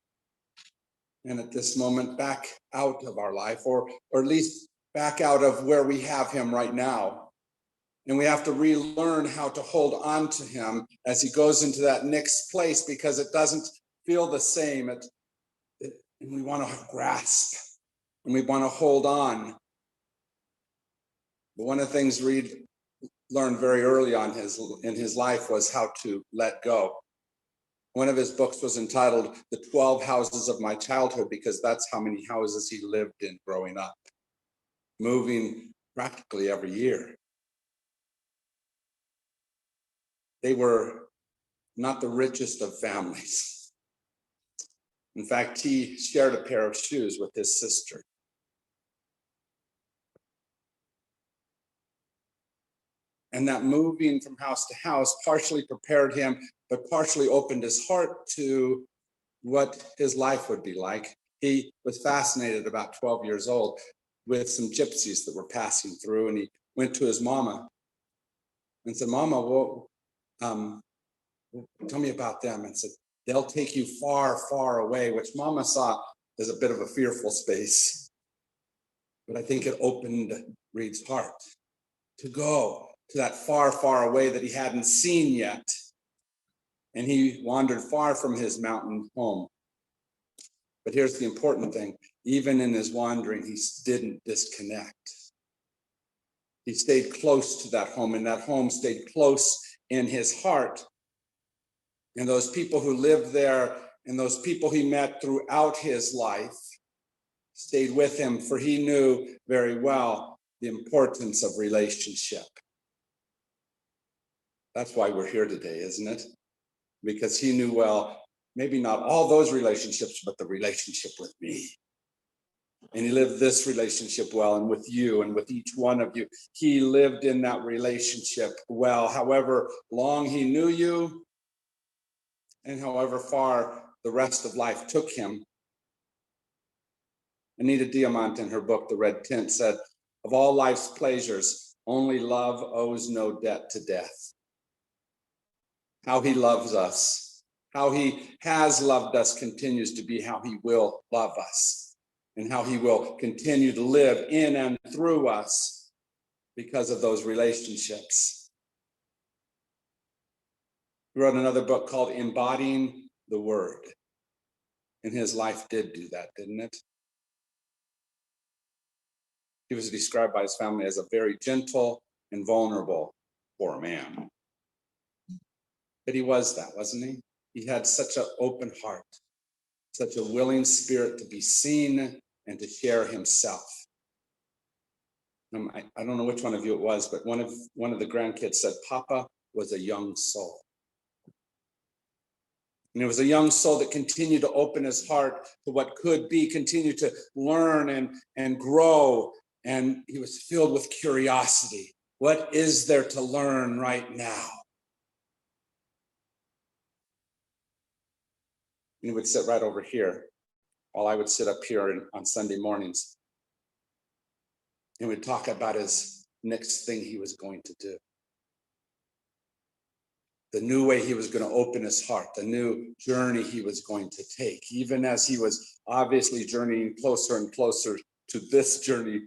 and at this moment back out of our life, or at least back out of where we have him right now. And we have to relearn how to hold on to him as he goes into that next place, because it doesn't feel the same. And we want to grasp and we want to hold on. But one of the things Reid learned very early on in his life was how to let go. One of his books was entitled The 12 Houses of My Childhood, because that's how many houses he lived in growing up, moving practically every year. They were not the richest of families. In fact, he shared a pair of shoes with his sister. And that moving from house to house partially prepared him, but partially opened his heart to what his life would be like. He was fascinated about 12 years old with some gypsies that were passing through, and he went to his mama and said, Mama, well, tell me about them. And said, they'll take you far, far away, which Mama saw as a bit of a fearful space. But I think it opened Reid's heart to go to that far, far away that he hadn't seen yet. And he wandered far from his mountain home. But here's the important thing. Even in his wandering, he didn't disconnect. He stayed close to that home, and that home stayed close in his heart. And those people who lived there and those people he met throughout his life stayed with him, for he knew very well the importance of relationship. That's why we're here today, isn't it? Because he knew well, maybe not all those relationships, but the relationship with me. And he lived this relationship well, and with you and with each one of you. He lived in that relationship well, however long he knew you and however far the rest of life took him. Anita Diamant, in her book, The Red Tint, said, of all life's pleasures, only love owes no debt to death. How he loves us, how he has loved us continues to be how he will love us, and how he will continue to live in and through us because of those relationships. He wrote another book called Embodying the Word, and his life did do that, didn't it? He was described by his family as a very gentle and vulnerable poor man. But he was that, wasn't he? He had such an open heart, such a willing spirit to be seen and to share himself. I don't know which one of you it was, but one of the grandkids said, Papa was a young soul. And it was a young soul that continued to open his heart to what could be, continue to learn and grow. And he was filled with curiosity. What is there to learn right now? And he would sit right over here while I would sit up here on Sunday mornings. And we'd talk about his next thing he was going to do. The new way he was going to open his heart, the new journey he was going to take, even as he was obviously journeying closer and closer to this journey.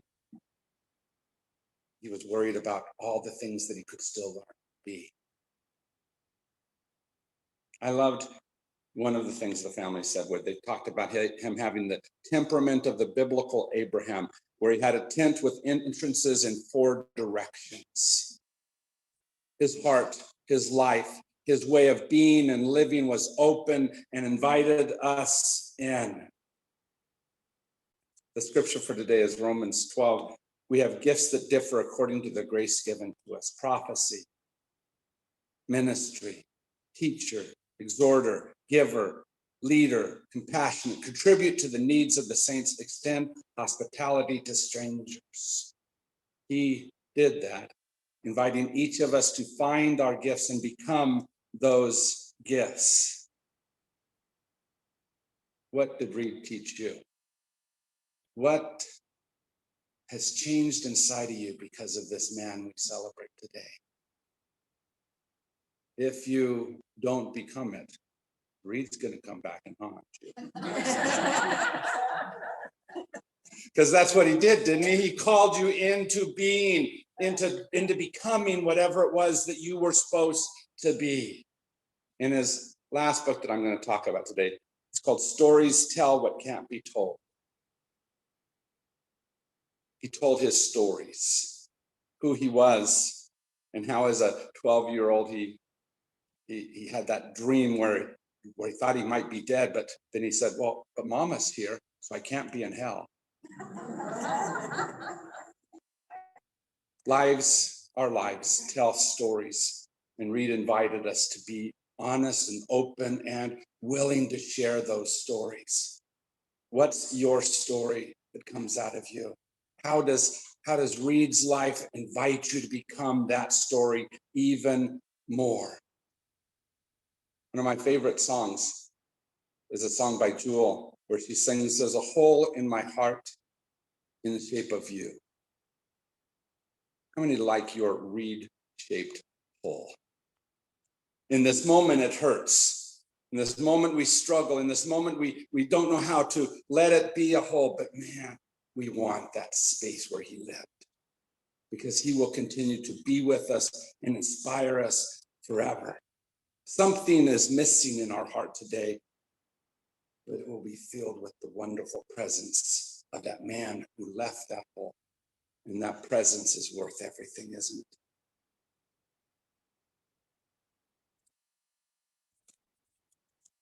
He was worried about all the things that he could still learn to be. I loved one of the things the family said, where they talked about him having the temperament of the biblical Abraham, where he had a tent with entrances in 4 directions. His heart, his life, his way of being and living was open and invited us in. The scripture for today is Romans 12. We have gifts that differ according to the grace given to us. Prophecy, ministry, teacher, exhorter, giver, leader, compassionate, contribute to the needs of the saints, extend hospitality to strangers. He did that, inviting each of us to find our gifts and become those gifts. What did Reid teach you? What has changed inside of you because of this man we celebrate today? If you don't become it, Reid's going to come back and haunt you. Because that's what he did, didn't he? He called you into being, into becoming whatever it was that you were supposed to be. In his last book that I'm going to talk about today, it's called Stories Tell What Can't Be Told. He told his stories, who he was, and how as a 12-year-old he had that dream where he thought he might be dead, but then he said, well, but Mama's here, so I can't be in hell. Our lives tell stories, and Reid invited us to be honest and open and willing to share those stories. What's your story that comes out of you? How does Reid's life invite you to become that story even more? One of my favorite songs is a song by Jewel where she sings, "There's a hole in my heart in the shape of you." How many like your Reid-shaped hole? In this moment, it hurts. In this moment, we struggle. In this moment, we don't know how to let it be a hole, but man, we want that space where he lived, because he will continue to be with us and inspire us forever. Something is missing in our heart today, but it will be filled with the wonderful presence of that man who left that hole. And that presence is worth everything, isn't it?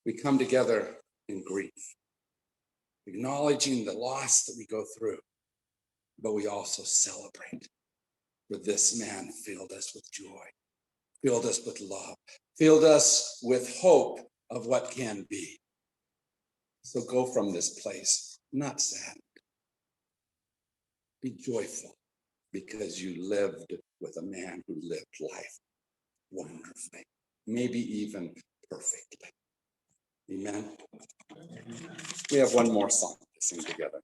We come together in grief, acknowledging the loss that we go through, but we also celebrate. For this man filled us with joy, filled us with love, filled us with hope of what can be. So go from this place not sad. Be joyful, because you lived with a man who lived life wonderfully, maybe even perfectly. Amen. We have one more song to sing together.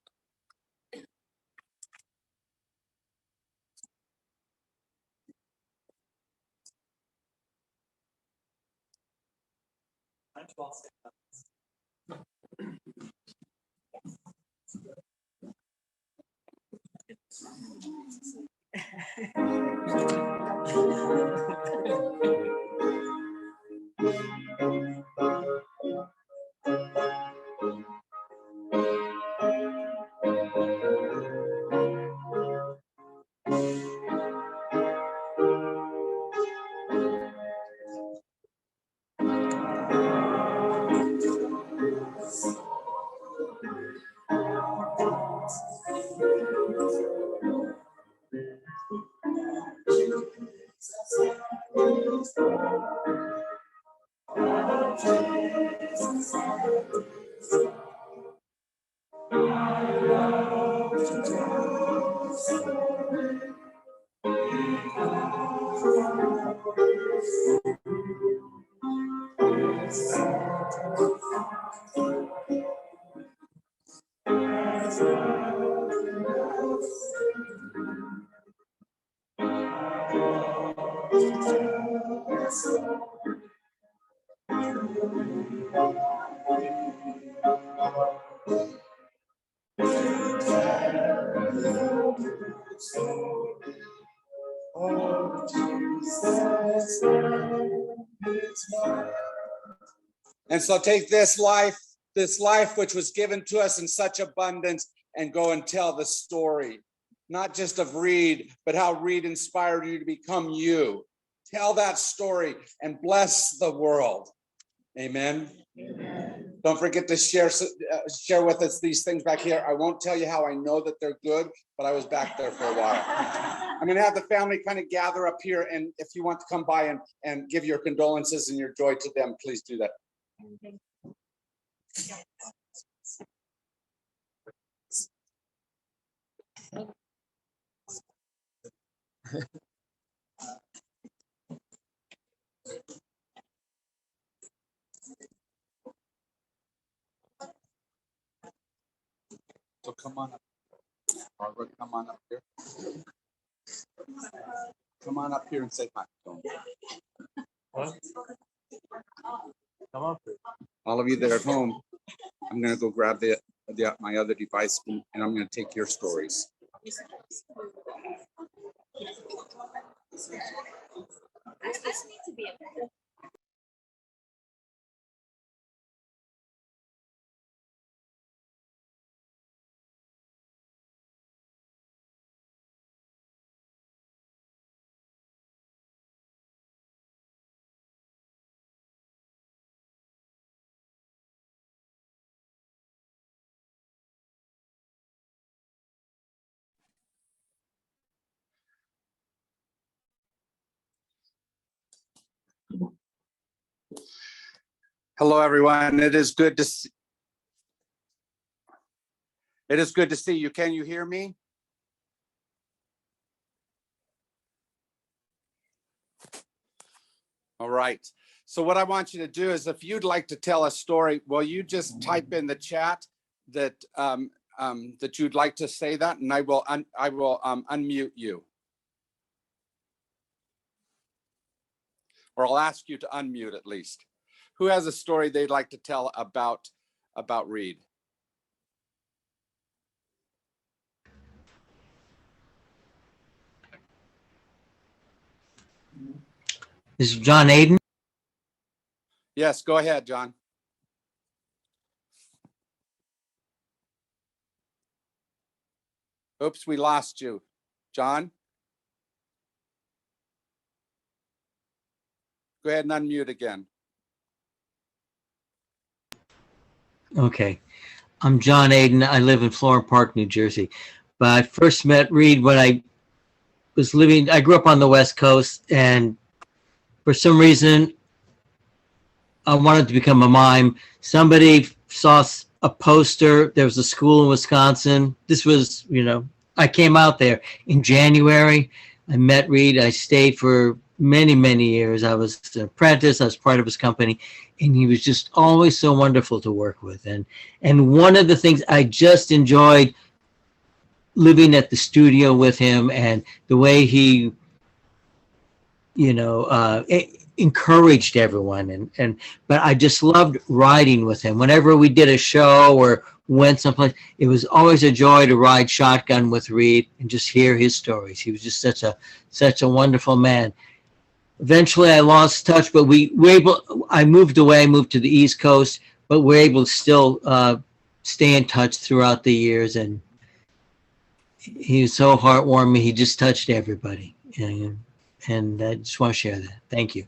Why don't you all stand up?
And so take this life which was given to us in such abundance, and go and tell the story, not just of Reid, but how Reid inspired you to become you. Tell that story and bless the world. Amen. Don't forget to share with us these things back here. I won't tell you how I know that they're good, but I was back there for a while. I'm going to have the family kind of gather up here, and if you want to come by and give your condolences and your joy to them, please do that. So come on up. Barbara, come on up here. Come on up here and say hi.
What? Come up here.
All of you that are at home, I'm going to go grab my other device, and I'm going to take your stories. Hello, everyone. It is good to see you. Can you hear me? All right. So what I want you to do is, if you'd like to tell a story, will you just type in the chat that that you'd like to say that, and I will unmute you, or I'll ask you to unmute at least. Who has a story they'd like to tell about Reid?
This is John Aiden.
Yes, go ahead, John. Oops, we lost you. John? Go ahead and unmute again.
Okay. I'm John Aiden. I live in Florham Park, New Jersey. But I first met Reid when I grew up on the West Coast, and for some reason, I wanted to become a mime. Somebody saw a poster. There was a school in Wisconsin. This was, I came out there in January. I met Reid. I stayed for many, many years. I was an apprentice. I was part of his company, and he was just always so wonderful to work with. And one of the things I just enjoyed living at the studio with him, and the way he, encouraged everyone. But I just loved riding with him. Whenever we did a show or went someplace, it was always a joy to ride shotgun with Reid and just hear his stories. He was just such a wonderful man. Eventually I lost touch, but I moved to the East Coast, but we're able to still stay in touch throughout the years. And he was so heartwarming. He just touched everybody. And I just want to share that. Thank you.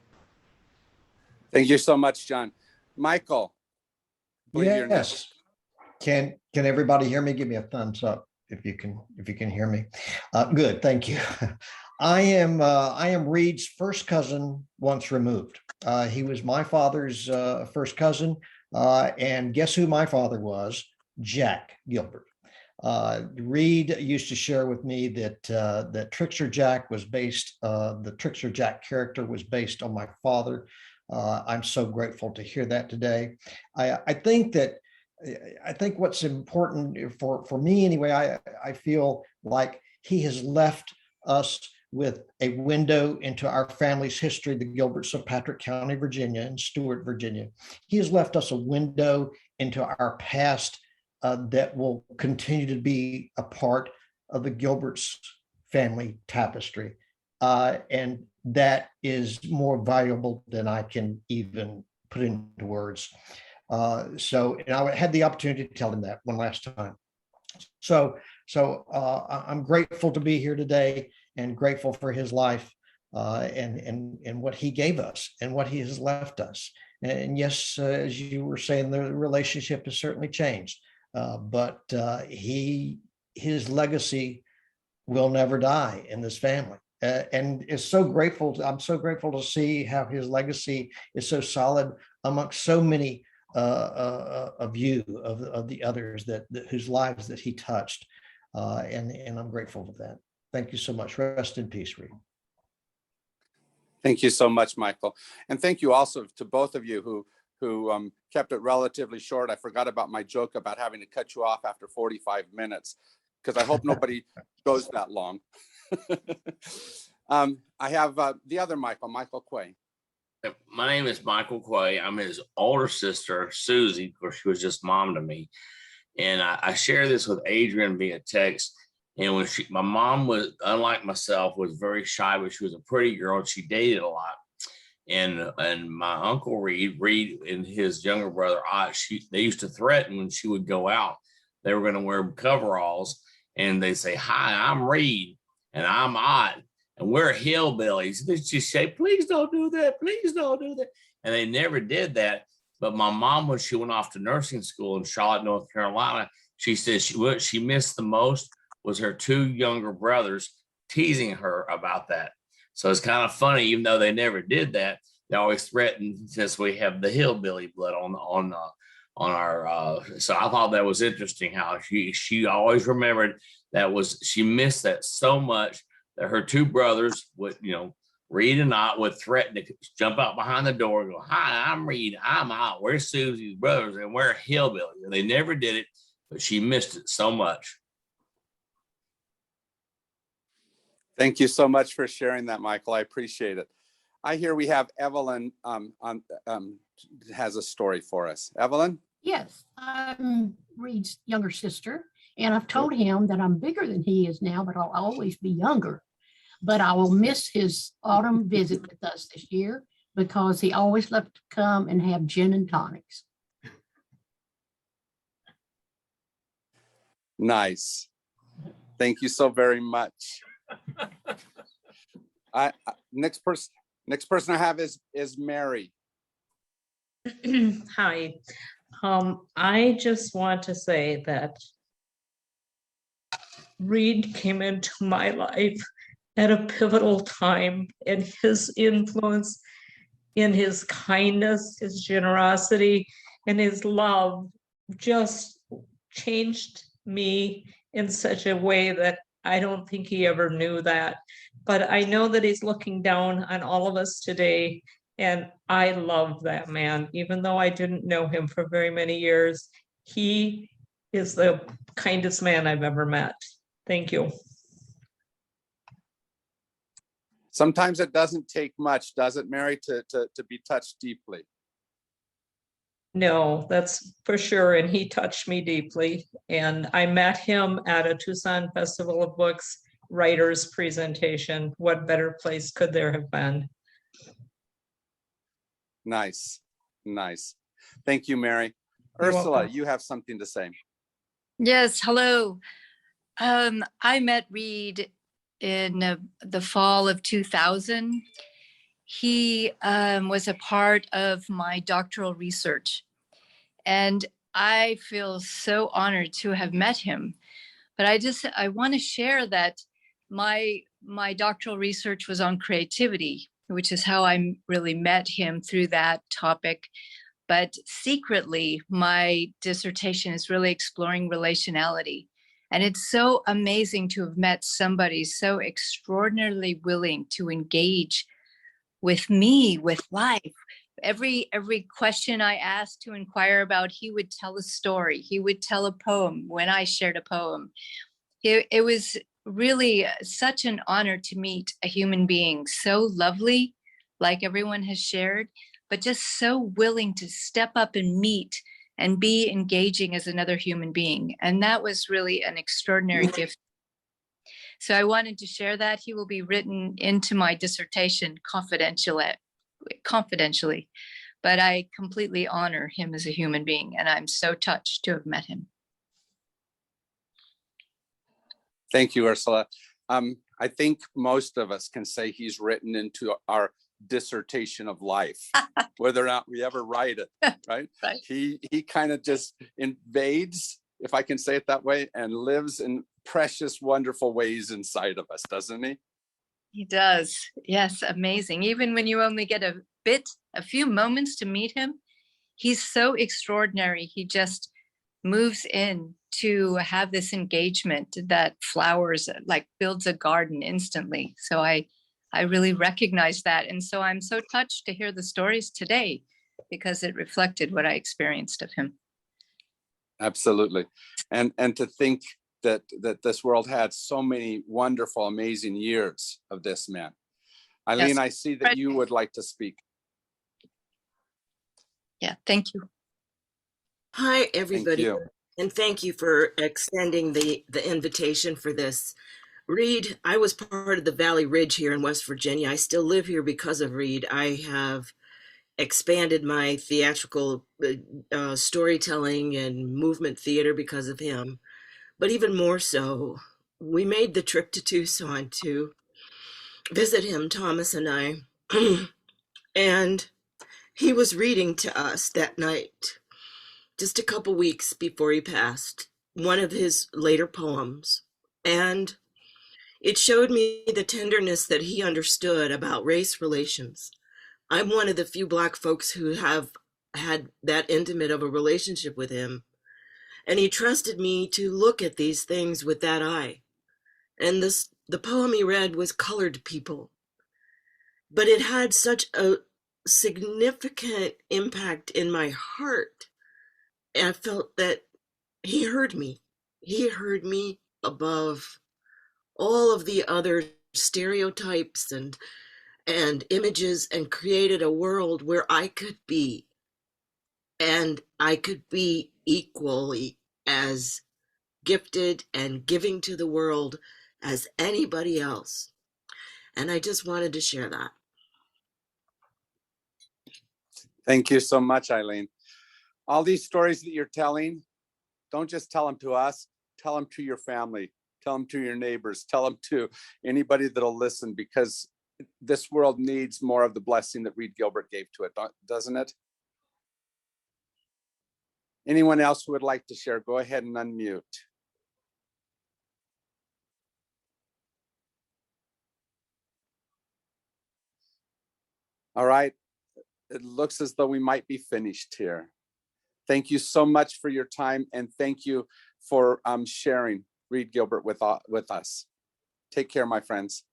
Thank you so much, John. Michael.
Yes. Can everybody hear me? Give me a thumbs up if you can hear me. Good, thank you. I am Reid's first cousin once removed. He was my father's first cousin, and guess who my father was? Jack Gilbert. Reid used to share with me that Trickster Jack was based, the Trickster Jack character was based on my father. I'm so grateful to hear that today. I think what's important for me anyway, I feel like he has left us with a window into our family's history, the Gilberts of Patrick County, Virginia, and Stewart, Virginia. He has left us a window into our past that will continue to be a part of the Gilberts family tapestry. And that is more valuable than I can even put into words. And I had the opportunity to tell him that one last time. So I'm grateful to be here today and grateful for his life and what he gave us and what he has left us. And yes, as you were saying, the relationship has certainly changed. But his legacy will never die in this family. And it's so grateful. I'm so grateful to see how his legacy is so solid amongst so many of you, of the others whose lives that he touched. And I'm grateful for that. Thank you so much. Rest in peace, Reid.
Thank you so much, Michael. And thank you also to both of you who kept it relatively short. I forgot about my joke about having to cut you off after 45 minutes, because I hope nobody goes that long. I have the other Michael Quay.
My name is Michael Quay. I'm his older sister, Susie. Of course, she was just mom to me. And I share this with Adrian via text. And when my mom was, unlike myself, was very shy, but she was a pretty girl and she dated a lot. And my uncle Reid and his younger brother, they used to threaten when she would go out. They were going to wear coveralls and they say, "Hi, I'm Reid and I'm Ott and we're hillbillies." They just say, "Please don't do that. Please don't do that." And they never did that. But my mom, when she went off to nursing school in Charlotte, North Carolina, she said what she missed the most was her two younger brothers teasing her about that. So it's kind of funny, even though they never did that, they always threatened, since we have the hillbilly blood on our. So I thought that was interesting how she always remembered she missed that so much that her two brothers would, Reid and Ott would threaten to jump out behind the door and go, "Hi, I'm Reid, I'm Ott, we're Susie's brothers, and we're hillbillies." And they never did it, but she missed it so much.
Thank you so much for sharing that, Michael. I appreciate it. I hear we have Evelyn has a story for us. Evelyn?
Yes, I'm Reid's younger sister, and I've told him that I'm bigger than he is now, but I'll always be younger. But I will miss his autumn visit with us this year because he always loved to come and have gin and tonics.
Nice. Thank you so very much. Next person I have is Mary.
Hi. I just want to say that Reid came into my life at a pivotal time, and his influence in his kindness, his generosity, and his love just changed me in such a way that I don't think he ever knew that. But I know that he's looking down on all of us today, and I love that man. Even though I didn't know him for very many years, he is the kindest man I've ever met. Thank you.
Sometimes it doesn't take much, does it, Mary, to be touched deeply?
No, that's for sure. And he touched me deeply. And I met him at a Tucson Festival of Books writers presentation. What better place could there have been?
Nice. Thank you, Mary.
You're
Ursula,
welcome.
you have something to say.
Yes, hello. I met Reid in the fall of 2000. He was a part of my doctoral research, and I feel so honored to have met him. But I want to share that my doctoral research was on creativity, which is how I really met him, through that topic. But secretly, my dissertation is really exploring relationality. And it's so amazing to have met somebody so extraordinarily willing to engage with me, with life. Every question I asked to inquire about, he would tell a story. He would tell a poem when I shared a poem. It was really such an honor to meet a human being so lovely, like everyone has shared, but just so willing to step up and meet and be engaging as another human being. And that was really an extraordinary gift. So I wanted to share that. He will be written into my dissertation confidentially, but I completely honor him as a human being, and I'm so touched to have met him.
Thank you, Ursula. I think most of us can say he's written into our dissertation of life, whether or not we ever write it, right?
Right.
He kind of just invades, if I can say it that way, and lives in precious, wonderful ways inside of us, doesn't he?
He does. Yes, amazing. Even when you only get a few moments to meet him, he's so extraordinary. He just moves in to have this engagement that flowers, like builds a garden instantly. So I really recognize that. And so I'm so touched to hear the stories today because it reflected what I experienced of him.
Absolutely. And to think that this world had so many wonderful, amazing years of this man. Eileen,
Yes.
I see that you would like to speak.
Yeah, thank you.
Hi,
Thank
everybody,
you.
and thank you for extending the invitation for this. Reid, I was part of the Valley Ridge here in West Virginia. I still live here because of Reid. I have expanded my theatrical storytelling and movement theater because of him. But even more so, we made the trip to Tucson to visit him, Thomas and I. And he was reading to us that night, just a couple weeks before he passed, one of his later poems. And it showed me the tenderness that he understood about race relations. I'm one of the few Black folks who have had that intimate of a relationship with him. And he trusted me to look at these things with that eye. And the poem he read was Colored People. But it had such a significant impact in my heart. And I felt that he heard me. He heard me above all of the other stereotypes and images, and created a world where I could be, and I could be equally as gifted and giving to the world as anybody else. And I just wanted to share that.
Thank you so much, Eileen. All these stories that you're telling, don't just tell them to us, tell them to your family, tell them to your neighbors, tell them to anybody that'll listen, because this world needs more of the blessing that Reid Gilbert gave to it, doesn't it? Anyone else who would like to share, go ahead and unmute. All right, it looks as though we might be finished here. Thank you so much for your time, and thank you for sharing Reid Gilbert with us. Take care, my friends.